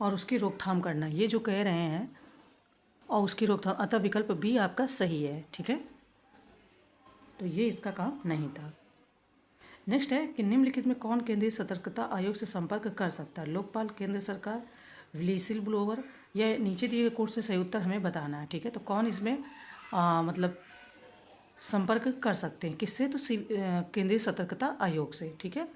और उसकी रोकथाम करना, ये जो कह रहे हैं, और उसकी रोकथाम। अतः विकल्प बी आपका सही है, ठीक है। तो ये इसका काम नहीं था। नेक्स्ट है कि निम्नलिखित में कौन केंद्रीय सतर्कता आयोग से संपर्क कर सकता है? लोकपाल, केंद्र सरकार, विजिल ब्लोअर, या नीचे दिए गए कोर्स से सही उत्तर हमें बताना है, ठीक है। तो कौन इसमें मतलब संपर्क कर सकते हैं, किससे? तो केंद्रीय सतर्कता आयोग से, ठीक है।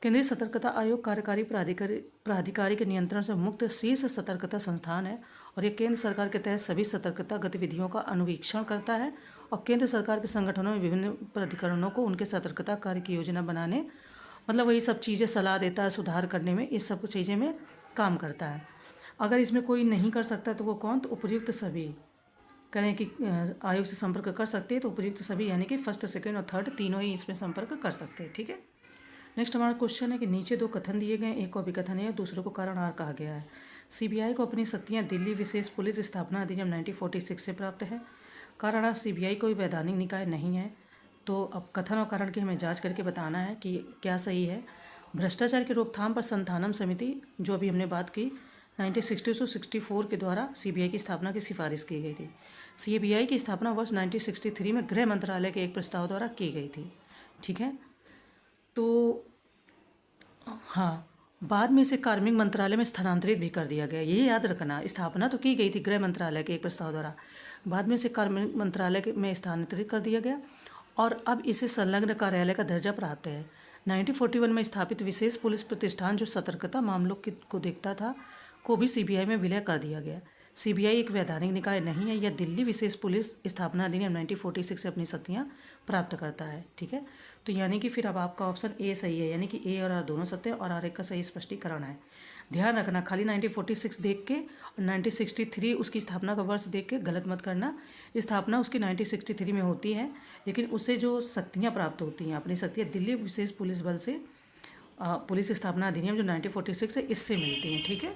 केंद्रीय सतर्कता आयोग कार्यकारी प्राधिकारी के नियंत्रण से मुक्त शीर्ष सतर्कता संस्थान है और ये केंद्र सरकार के तहत सभी सतर्कता गतिविधियों का अनुवीक्षण करता है और केंद्र सरकार के संगठनों में विभिन्न प्राधिकरणों को उनके सतर्कता कार्य की योजना बनाने, मतलब वही सब चीज़ें सलाह देता है, सुधार करने में, इस सब चीज़ें में काम करता है। अगर इसमें कोई नहीं कर सकता तो वो कौन? तो उपयुक्त सभी। करें कि आयोग से संपर्क कर सकते हैं, तो उपयुक्त सभी यानी कि फर्स्ट, सेकेंड और थर्ड तीनों ही इसमें संपर्क कर सकते हैं, ठीक है। नेक्स्ट हमारा क्वेश्चन है कि नीचे दो कथन दिए गए, एक को अभिकथन है और दूसरे को कारण आर कहा गया है। सीबीआई को अपनी शक्तियां दिल्ली विशेष पुलिस स्थापना अधिनियम 1946 से प्राप्त है। कारण आर, सीबीआई कोई वैधानिक निकाय नहीं है। तो अब कथन और कारण की हमें जांच करके बताना है कि क्या सही है। भ्रष्टाचार की रोकथाम पर संथानम समिति, जो अभी हमने बात की, 1960 से 64 के द्वारा सीबीआई की स्थापना की सिफारिश की गई थी। सीबीआई की स्थापना वर्ष 1963 में गृह मंत्रालय के एक प्रस्ताव द्वारा की गई थी, ठीक है। तो हाँ, बाद में इसे कार्मिक मंत्रालय में स्थानांतरित भी कर दिया गया, ये याद रखना। स्थापना तो की गई थी गृह मंत्रालय के एक प्रस्ताव द्वारा, बाद में इसे कार्मिक मंत्रालय में स्थानांतरित कर दिया गया और अब इसे संलग्न कार्यालय का दर्जा प्राप्त है। 1941 में स्थापित विशेष पुलिस प्रतिष्ठान जो सतर्कता मामलों को देखता था, को भी सीबीआई में विलय कर दिया गया। सीबीआई एक वैधानिक निकाय नहीं है, यह दिल्ली विशेष पुलिस स्थापना अधिनियम 1946 से अपनी शक्तियाँ प्राप्त करता है, ठीक है। तो यानी कि फिर अब आपका ऑप्शन ए सही है, यानी कि ए और आर दोनों सत्य और आर एक का सही स्पष्टीकरण है। ध्यान रखना, खाली 1946 देख के और 1963 उसकी स्थापना का वर्ष देख के गलत मत करना। स्थापना उसकी 1963 में होती है, लेकिन उससे जो शक्तियाँ प्राप्त होती हैं, अपनी शक्तियाँ दिल्ली विशेष पुलिस बल से, पुलिस स्थापना अधिनियम जो 1946 है, इससे मिलती हैं, ठीक है।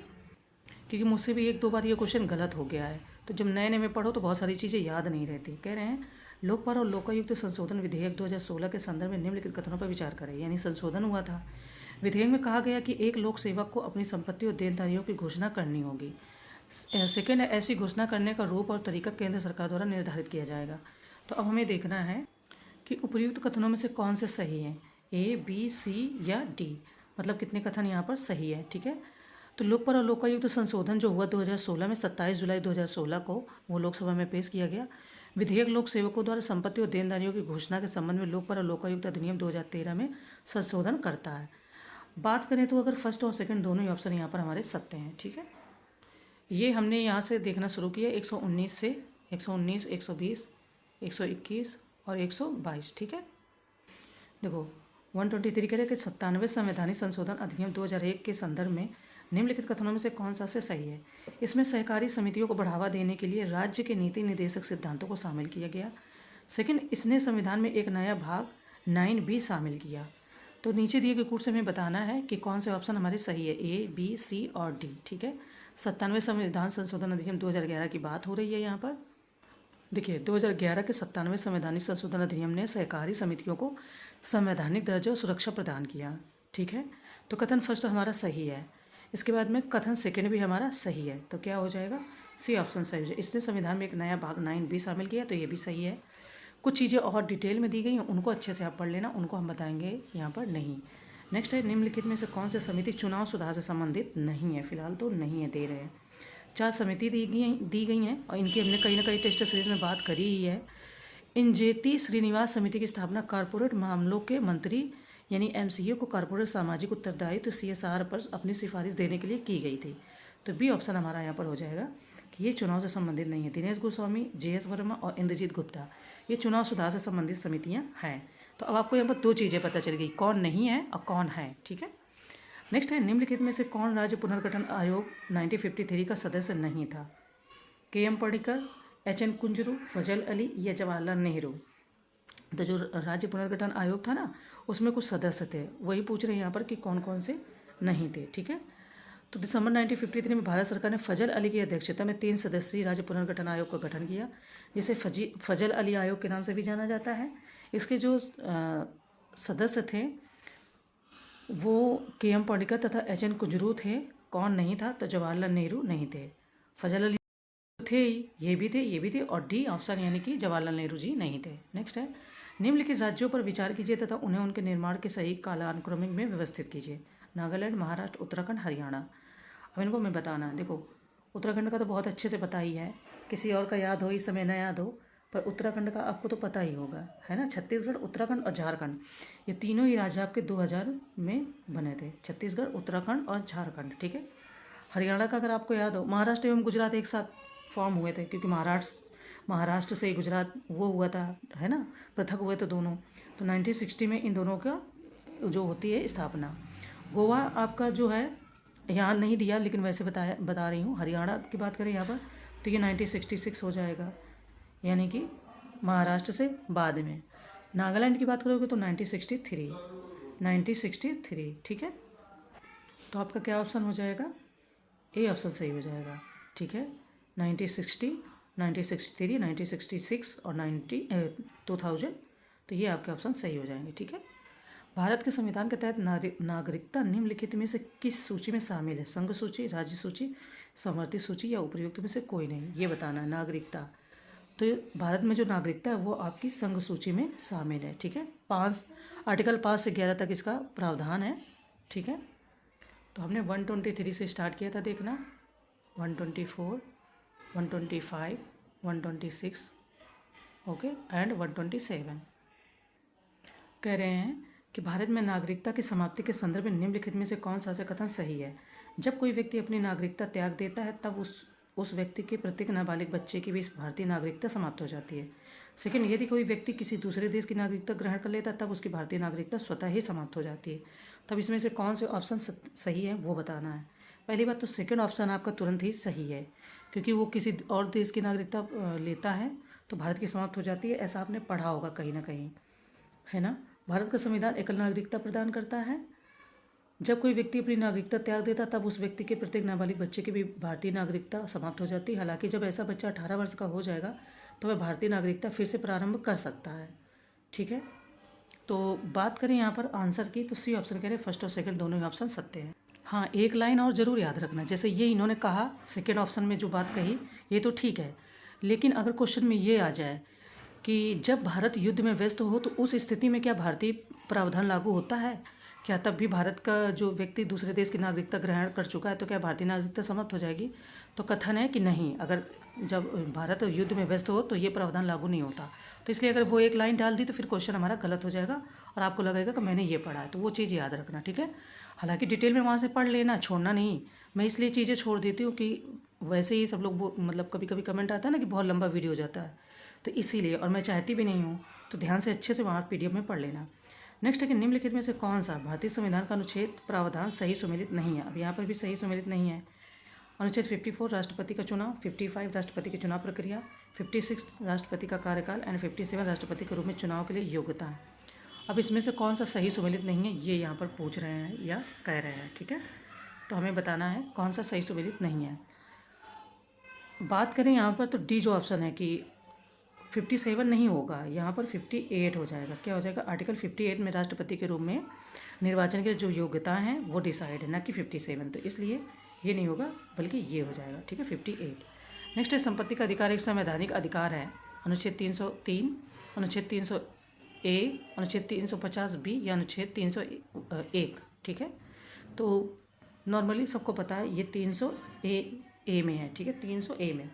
क्योंकि मुझसे भी एक दो बार ये क्वेश्चन गलत हो गया है, तो जब नए नए में पढ़ो तो बहुत सारी चीज़ें याद नहीं रहती। कह रहे हैं लोकपाल और लोकायुक्त संशोधन विधेयक 2016 के संदर्भ में निम्नलिखित कथनों पर विचार करें, यानी संशोधन हुआ था। विधेयक में कहा गया कि एक लोक सेवक को अपनी संपत्ति और देनदारियों की घोषणा करनी होगी। सेकेंड, ऐसी घोषणा करने का रूप और तरीका केंद्र सरकार द्वारा निर्धारित किया जाएगा। तो अब हमें देखना है कि उपयुक्त कथनों में से कौन से सही हैं, ए, बी, सी या डी, मतलब कितने कथन यहाँ पर सही है, ठीक है। तो लोकपाल और लोकायुक्त संशोधन जो हुआ 2016 में 27 जुलाई 2016 को वो लोकसभा में पेश किया गया। विधेयक लोक सेवकों द्वारा संपत्ति और देनदारियों की घोषणा के संबंध में लोकपाल और लोकायुक्त अधिनियम 2013 में संशोधन करता है। बात करें तो अगर फर्स्ट और सेकंड दोनों ही ऑप्शन यहाँ पर हमारे सत्य हैं, ठीक है। ये हमने यहाँ से देखना शुरू किया 119 से 119, 120, 121 और 122, ठीक है। देखो 123 कह रहे कि 97 संवैधानिक संशोधन अधिनियम 2001 के संदर्भ में निम्नलिखित कथनों में से कौन सा से सही है? इसमें सहकारी समितियों को बढ़ावा देने के लिए राज्य के नीति निर्देशक सिद्धांतों को शामिल किया गया। सेकंड, इसने संविधान में एक नया भाग 9B शामिल किया। तो नीचे दिए गए कोड से हमें बताना है कि कौन से ऑप्शन हमारे सही है, ए, बी, सी और डी, ठीक है। 97 संविधान संशोधन अधिनियम 2011 की बात हो रही है यहाँ पर। देखिए 2011 के 97 संवैधानिक संशोधन अधिनियम ने सहकारी समितियों को संवैधानिक दर्जा और सुरक्षा प्रदान किया, ठीक है। तो कथन फर्स्ट हमारा सही है। इसके बाद में कथन सेकंड भी हमारा सही है, तो क्या हो जाएगा, सी ऑप्शन सही हो जाएगा। इसने संविधान में एक नया भाग 9B शामिल किया, तो ये भी सही है। कुछ चीज़ें और डिटेल में दी गई हैं, उनको अच्छे से आप पढ़ लेना, उनको हम बताएंगे यहाँ पर नहीं। नेक्स्ट है निम्नलिखित में से कौन सी समिति चुनाव सुधार से संबंधित नहीं है? फिलहाल तो नहीं है, दे रहे हैं। 4 समिति दी गई हैं और इनकी हमने कहीं ना कहीं टेस्ट सीरीज में बात करी ही है। इंजेती श्रीनिवास समिति की स्थापना कॉरपोरेट मामलों के मंत्री यानी MCA को कॉरपोरेट सामाजिक उत्तरदायित्व CSR पर अपनी सिफारिश देने के लिए की गई थी। तो बी ऑप्शन हमारा यहाँ पर हो जाएगा कि ये चुनाव से संबंधित नहीं है। दिनेश गोस्वामी, JS वर्मा और इंद्रजीत गुप्ता ये चुनाव सुधार से संबंधित समितियाँ हैं। तो अब आपको यहाँ पर 2 चीज़ें पता चल गई, कौन नहीं है और कौन है, ठीक है। नेक्स्ट है, निम्नलिखित में से कौन राज्य पुनर्गठन आयोग 1953 का सदस्य नहीं था? KM पर्रिकर, HN कुंजरू, फजल अली या जवाहरलाल नेहरू? तो जो राज्य पुनर्गठन आयोग था ना, उसमें कुछ सदस्य थे, वही पूछ रहे हैं यहाँ पर कि कौन कौन से नहीं थे। ठीक है, तो दिसंबर 1953 में भारत सरकार ने फजल अली की अध्यक्षता में 3 सदस्यीय राज्य पुनर्गठन आयोग का गठन किया, जिसे फजल अली आयोग के नाम से भी जाना जाता है। इसके जो सदस्य थे वो KM पर्रिकर तथा HN कुंजरू थे। कौन नहीं था? तो जवाहरलाल नेहरू नहीं थे। फजल अली थे, ये भी थे, ये भी थे, और डी ऑप्शन यानी कि जवाहरलाल नेहरू जी नहीं थे। नेक्स्ट है, निम्नलिखित राज्यों पर विचार कीजिए तथा उन्हें उनके निर्माण के सही कालानुक्रमिक में व्यवस्थित कीजिए। नागालैंड, महाराष्ट्र, उत्तराखंड, हरियाणा। अब इनको मैं बताना, देखो उत्तराखंड का तो बहुत अच्छे से पता ही है, किसी और का याद हो इस समय ना याद हो, पर उत्तराखंड का आपको तो पता ही होगा, है ना। छत्तीसगढ़, उत्तराखंड और झारखंड, ये तीनों ही राज्य आपके 2000 में बने थे, छत्तीसगढ़, उत्तराखंड और झारखंड। ठीक है, हरियाणा का अगर आपको याद हो, महाराष्ट्र एवं गुजरात एक साथ फॉर्म हुए थे, क्योंकि महाराष्ट्र से ही गुजरात वो हुआ था, है ना, पृथक हुए थे दोनों। तो 1960 में इन दोनों का जो होती है स्थापना। गोवा आपका जो है यहाँ नहीं दिया, लेकिन वैसे बता रही हूँ। हरियाणा की बात करें यहाँ पर तो ये 1966 हो जाएगा, यानी कि महाराष्ट्र से बाद में। नागालैंड की बात करोगे तो 1963। ठीक है, तो आपका क्या ऑप्शन हो जाएगा? ए ऑप्शन सही हो जाएगा। ठीक है, 1960, 1963, 1966 और 2000, तो ये आपके ऑप्शन सही हो जाएंगे। ठीक है, भारत के संविधान के तहत नागरिकता निम्नलिखित में से किस सूची में शामिल है? संघ सूची, राज्य सूची, समवर्ती सूची या उपयुक्त में से कोई नहीं, ये बताना है। नागरिकता, तो भारत में जो नागरिकता है वो आपकी संघ सूची में शामिल है। ठीक है, आर्टिकल 5 से 11 तक इसका प्रावधान है। ठीक है, तो हमने 123 से स्टार्ट किया था देखना, 124, 125, 126, ओके, एंड 127। कह रहे हैं कि भारत में नागरिकता की समाप्ति के संदर्भ में निम्नलिखित में से कौन सा कथन सही है? जब कोई व्यक्ति अपनी नागरिकता त्याग देता है तब उस व्यक्ति के प्रत्येक नाबालिग बच्चे की भी भारतीय नागरिकता समाप्त हो जाती है। सेकंड, यदि कोई व्यक्ति किसी दूसरे देश की नागरिकता ग्रहण कर लेता है तब उसकी भारतीय नागरिकता स्वतः ही समाप्त हो जाती है। तब इसमें से कौन से ऑप्शन सही है वो बताना है। पहली बात तो सेकंड ऑप्शन आपका तुरंत ही सही है, क्योंकि वो किसी और देश की नागरिकता लेता है तो भारत की समाप्त हो जाती है, ऐसा आपने पढ़ा होगा कहीं ना कहीं, है ना। भारत का संविधान एकल नागरिकता प्रदान करता है। जब कोई व्यक्ति अपनी नागरिकता त्याग देता तब उस व्यक्ति के प्रत्येक नाबालिग बच्चे की भी भारतीय नागरिकता समाप्त हो जाती है। हालांकि जब ऐसा बच्चा 18 वर्ष का हो जाएगा तो वह भारतीय नागरिकता फिर से प्रारंभ कर सकता है। ठीक है, तो बात करें यहाँ पर आंसर की, तो सी ऑप्शन कह रहे हैं, फर्स्ट और सेकंड दोनों ही ऑप्शन सत्य है। हाँ, एक लाइन और ज़रूर याद रखना, जैसे ये इन्होंने कहा सेकेंड ऑप्शन में जो बात कही ये तो ठीक है, लेकिन अगर क्वेश्चन में ये आ जाए कि जब भारत युद्ध में व्यस्त हो तो उस स्थिति में क्या भारतीय प्रावधान लागू होता है? क्या तब भी भारत का जो व्यक्ति दूसरे देश की नागरिकता ग्रहण कर चुका है तो क्या भारतीय नागरिकता समाप्त हो जाएगी? तो कथन है कि नहीं, अगर जब भारत युद्ध में व्यस्त हो तो ये प्रावधान लागू नहीं होता। तो इसलिए अगर वो एक लाइन डाल दी तो फिर क्वेश्चन हमारा गलत हो जाएगा और आपको लगेगा कि मैंने ये पढ़ा है, तो वो चीज़ याद रखना। ठीक है, हालांकि डिटेल में वहाँ से पढ़ लेना, छोड़ना नहीं। मैं इसलिए चीज़ें छोड़ देती हूँ कि वैसे ही सब लोग मतलब कभी कभी कमेंट आता है ना कि बहुत लंबा वीडियो हो जाता है, तो इसीलिए, और मैं चाहती भी नहीं हूँ, तो ध्यान से अच्छे से वहाँ PDF में पढ़ लेना। नेक्स्ट है कि निम्नलिखित में से कौन सा भारतीय संविधान का अनुच्छेद प्रावधान सही सुमेलित नहीं है? अब यहाँ पर भी सही सुमेलित नहीं है। अनुच्छेद 54 राष्ट्रपति का चुनाव, 55 राष्ट्रपति की चुनाव प्रक्रिया, 56 राष्ट्रपति का कार्यकाल एंड 57 राष्ट्रपति के रूप में चुनाव के लिए योग्यता। अब इसमें से कौन सा सही सुमेलित नहीं है ये यहाँ पर पूछ रहे हैं या कह रहे हैं। ठीक है, तो हमें बताना है कौन सा सही सुमेलित नहीं है। बात करें यहाँ पर तो डी जो ऑप्शन है कि 57 नहीं होगा, यहाँ पर 58 हो जाएगा। क्या हो जाएगा? आर्टिकल 58 में राष्ट्रपति के रूप में निर्वाचन के जो योग्यता हैं वो डिसाइड है, ना कि 57। तो इसलिए ये नहीं होगा, बल्कि ये हो जाएगा। ठीक है, 58। नेक्स्ट है संपत्ति का अधिकार एक संवैधानिक अधिकार है। अनुच्छेद 303, अनुच्छेद 300A, अनुच्छेद 350B या अनुच्छेद 301। ठीक है, तो नॉर्मली सबको पता है ये 300A में है। ठीक है, 300A में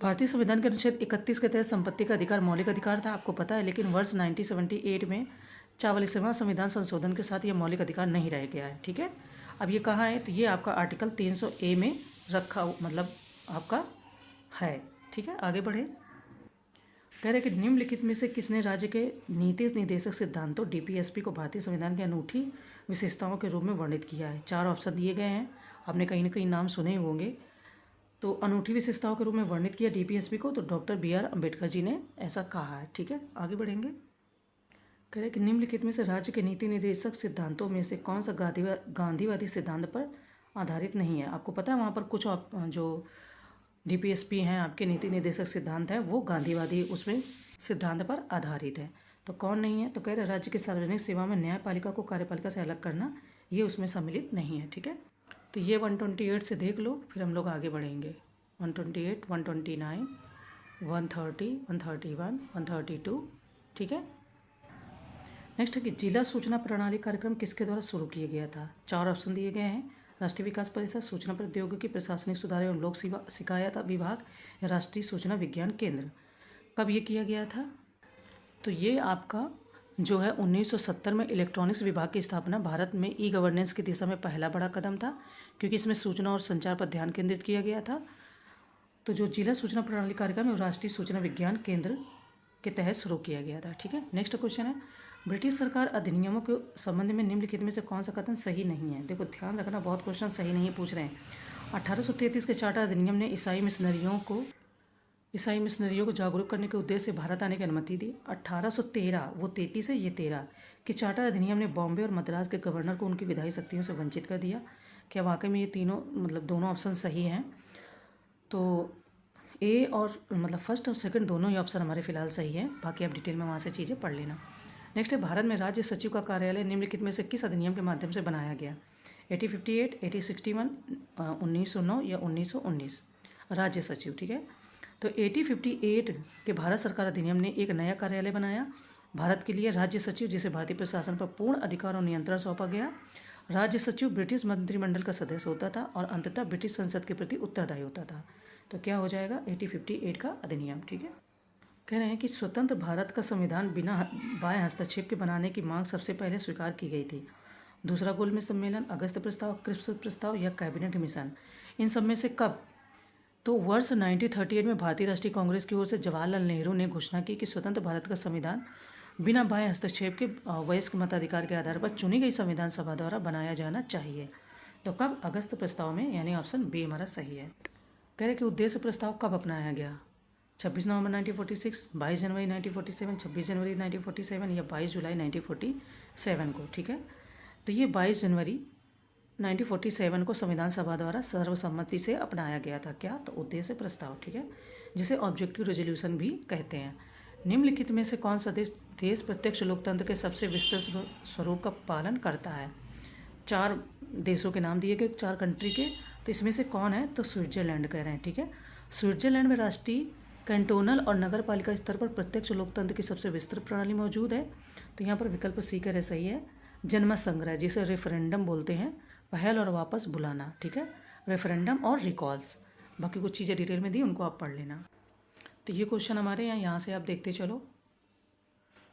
भारतीय संविधान के अनुच्छेद 31 के तहत संपत्ति का अधिकार मौलिक अधिकार था, आपको पता है, लेकिन वर्ष 1978 में 44वां संविधान संशोधन के साथ ये मौलिक अधिकार नहीं रह गया है। ठीक है, अब ये कहाँ है? तो ये आपका आर्टिकल 300A में रखा, मतलब आपका है। ठीक है, आगे बढ़े। कह रहे कि निम्नलिखित में से किसने राज्य के नीति निर्देशक सिद्धांतों डीपीएसपी को भारतीय संविधान की अनूठी विशेषताओं के रूप में वर्णित किया है। 4 ऑप्शन दिए गए हैं, आपने कहीं ना कहीं नाम सुने ही होंगे। तो अनूठी विशेषताओं के रूप में वर्णित किया डीपीएसपी को, तो डॉक्टर BR अम्बेडकर जी ने ऐसा कहा है। ठीक है, आगे बढ़ेंगे। कह रहे कि निम्नलिखित में से राज्य के नीति निर्देशक सिद्धांतों में से कौन सा गांधीवादी सिद्धांत पर आधारित नहीं है। आपको पता है वहाँ पर कुछ जो डीपीएसपी हैं आपके नीति निर्देशक सिद्धांत हैं वो गांधीवादी उसमें सिद्धांत पर आधारित है। तो कौन नहीं है, तो कह रहे राज्य की सार्वजनिक सेवा में न्यायपालिका को कार्यपालिका से अलग करना, ये उसमें सम्मिलित नहीं है। ठीक है, तो ये 128 से देख लो, फिर हम लोग आगे बढ़ेंगे। 128, 129, 130, 131, 132। ठीक है, नेक्स्ट है कि जिला सूचना प्रणाली कार्यक्रम किसके द्वारा शुरू किया गया था। 4 ऑप्शन दिए गए हैं, राष्ट्रीय विकास परिषद, सूचना प्रौद्योगिकी प्रशासनिक सुधार एवं लोक सेवा शिकायत विभाग या राष्ट्रीय सूचना विज्ञान केंद्र। कब ये किया गया था, तो ये आपका जो है 1970 में इलेक्ट्रॉनिक्स विभाग की स्थापना भारत में ई गवर्नेंस की दिशा में पहला बड़ा कदम था, क्योंकि इसमें सूचना और संचार पर ध्यान केंद्रित किया गया था। तो जो जिला सूचना प्रणाली कार्यक्रम है राष्ट्रीय सूचना विज्ञान केंद्र के तहत शुरू किया गया था। ठीक है, नेक्स्ट क्वेश्चन है ब्रिटिश सरकार अधिनियमों के संबंध में निम्नलिखित में से कौन सा कथन सही नहीं है। देखो ध्यान रखना, बहुत क्वेश्चन सही नहीं पूछ रहे हैं। 1833 के चार्टर अधिनियम ने ईसाई मिशनरियों को जागरूक करने के उद्देश्य से भारत आने की अनुमति दी। 1813 वो 33 है, ये 13 कि चार्टर अधिनियम ने बॉम्बे और मद्रास के गवर्नर को उनकी विधायी शक्तियों से वंचित कर दिया। क्या वाकई में ये तीनों दोनों ऑप्शन सही हैं। तो ए और फर्स्ट और सेकंड दोनों ही ऑप्शन हमारे फिलहाल सही है, बाकी आप डिटेल में वहाँ से चीज़ें पढ़ लेना। नेक्स्ट है भारत में राज्य सचिव का कार्यालय निम्नलिखित में से किस अधिनियम के माध्यम से बनाया गया। 1858, 1861, 1909 या 1919 राज्य सचिव। ठीक है, तो 1858 के भारत सरकार अधिनियम ने एक नया कार्यालय बनाया भारत के लिए, राज्य सचिव, जिसे भारतीय प्रशासन पर पूर्ण अधिकार और नियंत्रण सौंपा गया। राज्य सचिव ब्रिटिश मंत्रिमंडल का सदस्य होता था और अंततः ब्रिटिश संसद के प्रति उत्तरदायी होता था। तो क्या हो जाएगा 1858 का अधिनियम। ठीक है, कह रहे हैं कि स्वतंत्र भारत का संविधान बिना बाह्य हस्तक्षेप के बनाने की मांग सबसे पहले स्वीकार की गई थी। दूसरा गोलमेज सम्मेलन, अगस्त प्रस्ताव, क्रिप्स प्रस्ताव या कैबिनेट मिशन, इन सब में से कब। तो वर्ष 1938 में भारतीय राष्ट्रीय कांग्रेस की ओर से जवाहरलाल नेहरू ने घोषणा की कि स्वतंत्र भारत का संविधान बिना बाह्य हस्तक्षेप के वयस्क मताधिकार के आधार पर चुनी गई संविधान सभा द्वारा बनाया जाना चाहिए। तो कब, अगस्त प्रस्ताव में, यानी ऑप्शन बी हमारा सही है। कह रहे कि उद्देश्य प्रस्ताव कब अपनाया गया। 26 नवंबर 1946, 22 जनवरी 1947, 26 जनवरी 1947 या 22 जुलाई 1947 को। ठीक है, तो ये 22 जनवरी 1947 को संविधान सभा द्वारा सर्वसम्मति से अपनाया गया था। क्या, तो उद्देश्य प्रस्ताव। ठीक है, जिसे ऑब्जेक्टिव रेजोल्यूशन भी कहते हैं। निम्नलिखित में से कौन सा देश प्रत्यक्ष लोकतंत्र के सबसे विस्तृत स्वरूप का पालन करता है। 4 देशों के नाम दिए गए, 4 कंट्री के, तो इसमें से कौन है, तो स्विट्जरलैंड कह रहे हैं। ठीक है, स्विट्जरलैंड में राष्ट्रीय, कैंटोनल और नगर पालिका स्तर पर प्रत्यक्ष लोकतंत्र की सबसे विस्तृत प्रणाली मौजूद है। तो यहाँ पर विकल्प सी कह सही है। जनमत संग्रह, जिसे रेफरेंडम बोलते हैं, पहल और वापस बुलाना। ठीक है, रेफरेंडम और रिकॉल्स, बाकी कुछ चीज़ें डिटेल में दी, उनको आप पढ़ लेना। तो ये क्वेश्चन हमारे यहाँ से आप देखते चलो,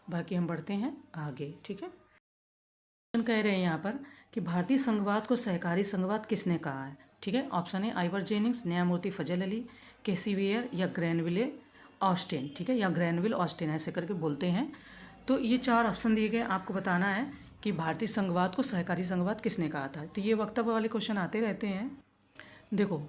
बाकी हम बढ़ते हैं आगे। ठीक है, क्वेश्चन कह रहे हैं यहाँ पर कि भारतीय संघवाद को सहकारी संघवाद किसने कहा है। ठीक है, ऑप्शन है आइवर जेनिंग्स, न्यायमूर्ति फजल अली, केसी वेयर या ग्रैनविले ऑस्टिन। ठीक है, या ग्रैनविल ऑस्टिन ऐसे करके बोलते हैं। तो ये 4 ऑप्शन दिए गए, आपको बताना है कि भारतीय संघवाद को सहकारी संघवाद किसने कहा था। तो ये वक्तव्य वाले क्वेश्चन आते रहते हैं। देखो,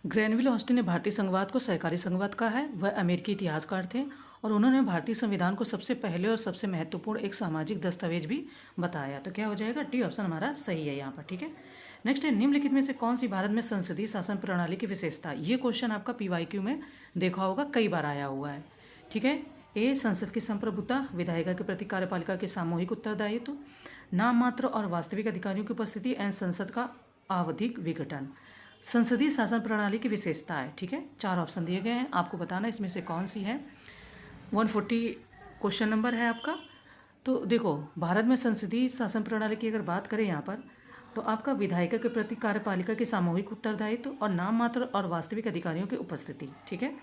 ग्रैनविल ऑस्टिन ने भारतीय संघवाद को सहकारी संघवाद कहा है। वह अमेरिकी इतिहासकार थे और उन्होंने भारतीय संविधान को सबसे पहले और सबसे महत्वपूर्ण एक सामाजिक दस्तावेज भी बताया। तो क्या हो जाएगा, डी ऑप्शन हमारा सही है यहाँ पर। ठीक है, नेक्स्ट है निम्नलिखित में से कौन सी भारत में संसदीय शासन प्रणाली की विशेषता। ये क्वेश्चन आपका PYQ में देखा होगा, कई बार आया हुआ है। ठीक है, ए संसद की संप्रभुता, विधायिका के प्रति कार्यपालिका के सामूहिक उत्तरदायित्व, नाम मात्र और वास्तविक अधिकारियों की उपस्थिति एवं संसद का आवधिक विघटन। संसदीय शासन प्रणाली की विशेषता है। ठीक है, 4 ऑप्शन दिए गए हैं, आपको बताना इसमें से कौन सी है। 140 क्वेश्चन नंबर है आपका। तो देखो, भारत में संसदीय शासन प्रणाली की अगर बात करें यहाँ पर, तो आपका विधायिका के प्रति कार्यपालिका की सामूहिक उत्तरदायित्व और नाम मात्र और वास्तविक अधिकारियों की उपस्थिति। ठीक है,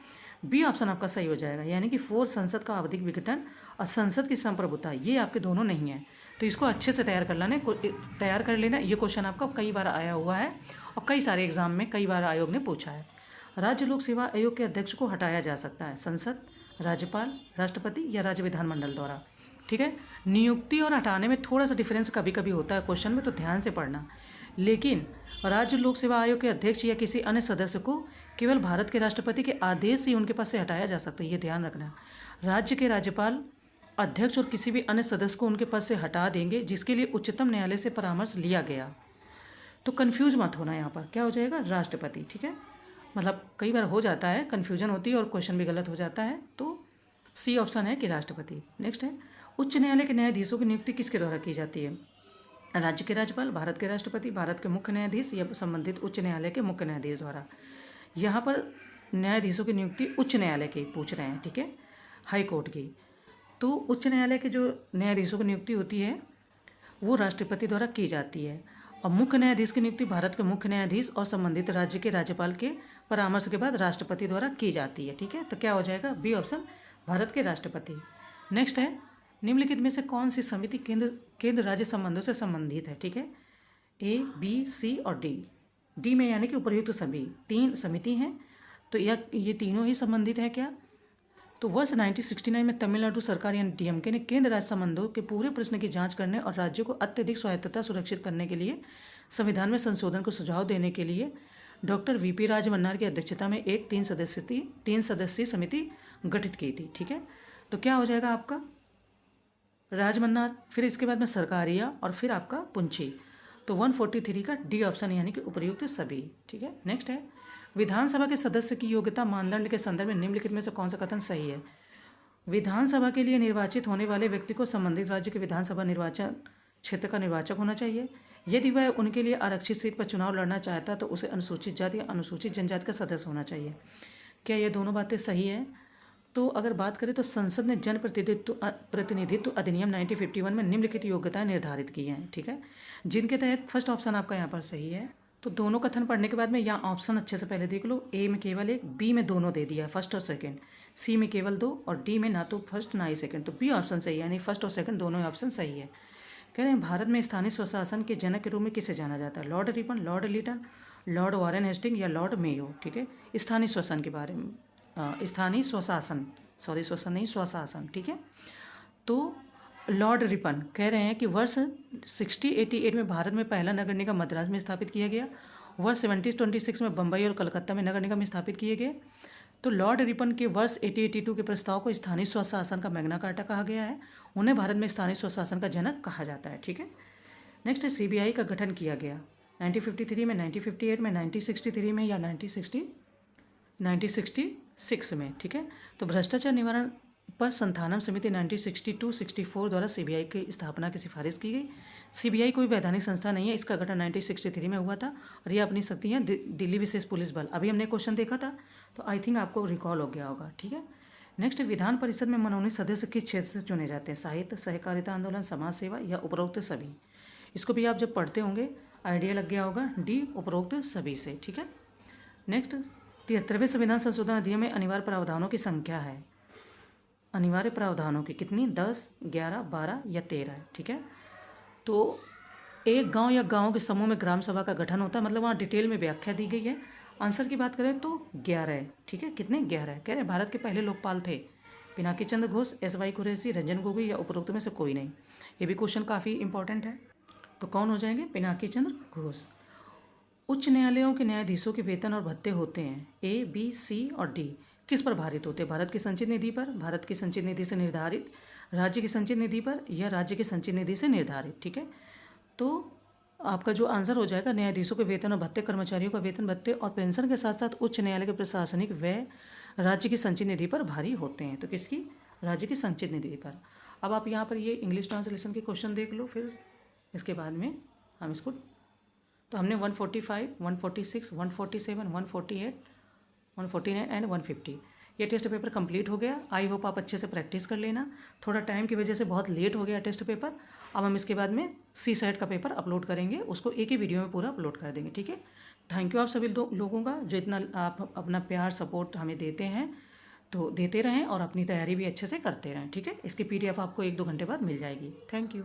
बी ऑप्शन आपका सही हो जाएगा, यानी कि 4 संसद का आवधिक विघटन और संसद की संप्रभुता, ये आपके दोनों नहीं है। तो इसको अच्छे से तैयार कर लेना। ये क्वेश्चन आपका कई बार आया हुआ है और कई सारे एग्जाम में कई बार आयोग ने पूछा है। राज्य लोक सेवा आयोग के अध्यक्ष को हटाया जा सकता है, संसद, राज्यपाल, राष्ट्रपति या राज्य विधानमंडल द्वारा। ठीक है, नियुक्ति और हटाने में थोड़ा सा डिफरेंस कभी कभी होता है क्वेश्चन में, तो ध्यान से पढ़ना। लेकिन राज्य लोक सेवा आयोग के अध्यक्ष या किसी अन्य सदस्य को केवल भारत के राष्ट्रपति के आदेश से उनके पद से हटाया जा सकता है, ये ध्यान रखना। राज्य के राज्यपाल, अध्यक्ष और किसी भी अन्य सदस्य को उनके पद से हटा देंगे जिसके लिए उच्चतम न्यायालय से परामर्श लिया गया। तो कन्फ्यूज मत होना, यहाँ पर क्या हो जाएगा, राष्ट्रपति। ठीक है, मतलब कई बार हो जाता है, कन्फ्यूजन होती है और क्वेश्चन भी गलत हो जाता है, तो सी ऑप्शन है कि राष्ट्रपति। नेक्स्ट है, उच्च न्यायालय के न्यायाधीशों की नियुक्ति किसके द्वारा की जाती है? राज्य के राज्यपाल, भारत के राष्ट्रपति, भारत के मुख्य न्यायाधीश या संबंधित उच्च न्यायालय के मुख्य न्यायाधीश द्वारा। यहाँ पर न्यायाधीशों की नियुक्ति उच्च न्यायालय की पूछ रहे हैं। ठीक है, हाई कोर्ट की। तो उच्च न्यायालय के जो न्यायाधीशों की नियुक्ति होती है वो राष्ट्रपति द्वारा की जाती है, और मुख्य न्यायाधीश की नियुक्ति भारत के मुख्य न्यायाधीश और संबंधित राज्य के राज्यपाल के परामर्श के बाद राष्ट्रपति द्वारा की जाती है। ठीक है, तो क्या हो जाएगा, बी ऑप्शन, भारत के राष्ट्रपति। नेक्स्ट है, निम्नलिखित में से कौन सी समिति केंद्र राज्य संबंधों से संबंधित है? ठीक है, ए, बी, सी और डी। डी में यानी कि उपर्युक्त सभी 3 समिति हैं, तो ये तीनों ही संबंधित है क्या? तो वर्ष 1969 में तमिलनाडु सरकार यानी डीएमके ने केंद्र राज्य संबंधों के पूरे प्रश्न की जांच करने और राज्यों को अत्यधिक स्वायत्तता सुरक्षित करने के लिए संविधान में संशोधन को सुझाव देने के लिए डॉक्टर वीपी राजमन्नार की अध्यक्षता में एक 3 सदस्यीय समिति गठित की थी। ठीक है, तो क्या हो जाएगा आपका, राजमन्नार, फिर इसके बाद में सरकारिया और फिर आपका पुंछी। तो 143 का डी ऑप्शन यानी कि उपर्युक्त सभी। ठीक है, नेक्स्ट है, विधानसभा के सदस्य की योग्यता मानदंड के संदर्भ में निम्नलिखित में से कौन सा कथन सही है? विधानसभा के लिए निर्वाचित होने वाले व्यक्ति को संबंधित राज्य के विधानसभा निर्वाचन क्षेत्र का निर्वाचक होना चाहिए। यदि वह उनके लिए आरक्षित सीट पर चुनाव लड़ना चाहता तो उसे अनुसूचित जाति या अनुसूचित जनजाति का सदस्य होना चाहिए। क्या ये दोनों बातें सही है? तो अगर बात करें तो संसद ने जन प्रतिनिधित्व अधिनियम 1951 में निम्नलिखित योग्यताएं निर्धारित की हैं। ठीक है, जिनके तहत फर्स्ट ऑप्शन आपका यहाँ पर सही है। तो दोनों कथन पढ़ने के बाद में यहाँ ऑप्शन अच्छे से पहले देख लो। ए में केवल 1, बी में दोनों दे दिया, फर्स्ट और सेकंड, सी में केवल 2 और डी में ना तो फर्स्ट ना ही सेकंड। तो बी ऑप्शन सही है, यानी फर्स्ट और सेकंड दोनों ही ऑप्शन सही है। कह रहे हैं भारत में स्थानीय स्वशासन के जनक के रूप में किसे जाना जाता है? Lord Ripon, Lord Lytton, Lord Warren Hastings या लॉर्ड मेयो। ठीक है, स्थानीय स्वशासन के बारे में, स्थानीय स्वशासन, सॉरी स्वशासन नहीं, स्वशासन। ठीक है, तो लॉर्ड रिपन कह रहे हैं कि वर्ष 1688 में भारत में पहला नगर निगम मद्रास में स्थापित किया गया। वर्ष 1726 में बम्बई और कलकत्ता में नगर निगम स्थापित किए गए। तो लॉर्ड रिपन के वर्ष 1882 के प्रस्ताव को स्थानीय स्वशासन का मैग्ना कार्टा कहा गया है। उन्हें भारत में स्थानीय स्वशासन का जनक कहा जाता है। ठीक है, नेक्स्ट है, सीबीआई का गठन किया गया 1953 में, 1958 में, 1963 में या 1966 में। ठीक है, तो भ्रष्टाचार निवारण पर संथानम समिति 1962-64 द्वारा सीबीआई की स्थापना की सिफारिश की गई। सीबीआई कोई वैधानिक संस्था नहीं है, इसका गठन 1963 में हुआ था और ये अपनी शक्तियाँ दिल्ली विशेष पुलिस बल, अभी हमने क्वेश्चन देखा था तो आई थिंक आपको रिकॉल हो गया होगा। ठीक है, नेक्स्ट, विधान परिषद में मनोनीत सदस्य किस क्षेत्र से चुने जाते हैं? साहित्य, सहकारिता आंदोलन, समाज सेवा या उपरोक्त सभी। इसको भी आप जब पढ़ते होंगे आइडिया लग गया होगा, डी उपरोक्त सभी से। ठीक है, नेक्स्ट, 73वें संविधान संशोधन अधिनियम में अनिवार्य प्रावधानों की संख्या है, अनिवार्य प्रावधानों की कितनी? 10, 11, 12 या 13 है। ठीक है, तो एक गांव या गांव के समूह में ग्राम सभा का गठन होता है, मतलब वहाँ डिटेल में व्याख्या दी गई है। आंसर की बात करें तो 11 है। ठीक है, कितने? 11 है। कह रहे हैं भारत के पहले लोकपाल थे पिनाकी चंद्र घोष, एस.वाई. कुरैशी, रंजन गोगोई या उपरोक्त में से कोई नहीं। ये भी क्वेश्चन काफ़ी इंपॉर्टेंट है। तो कौन हो जाएंगे? पिनाकी चंद्र घोष। उच्च न्यायालयों के न्यायाधीशों के वेतन और भत्ते होते हैं ए, बी, सी और डी। किस पर भारित होते हैं? भारत की संचित निधि पर, भारत की संचित निधि से निर्धारित, राज्य की संचित निधि पर या राज्य की संचित निधि से निर्धारित। ठीक है, तो आपका जो आंसर हो जाएगा, न्यायाधीशों के वेतन और भत्ते, कर्मचारियों का वेतन भत्ते और पेंशन के साथ साथ उच्च न्यायालय के प्रशासनिक व्यय राज्य की संचित निधि पर भारी होते हैं। तो किसकी? राज्य की संचित निधि पर। अब आप यहाँ पर ये इंग्लिश ट्रांसलेशन के क्वेश्चन देख लो, फिर इसके बाद में हम इसको, तो हमने 145, 146, 147, 148, 149 एंड 150 ये टेस्ट पेपर कंप्लीट हो गया। आई होप आप अच्छे से प्रैक्टिस कर लेना। थोड़ा टाइम की वजह से बहुत लेट हो गया टेस्ट पेपर। अब हम इसके बाद में सी सेट का पेपर अपलोड करेंगे, उसको एक ही वीडियो में पूरा अपलोड कर देंगे। ठीक है, थैंक यू आप सभी लोगों का जो इतना आप अपना प्यार सपोर्ट हमें देते हैं, तो देते रहें और अपनी तैयारी भी अच्छे से करते रहें। ठीक है, इसकी PDF आपको 1-2 घंटे बाद मिल जाएगी। Thank you.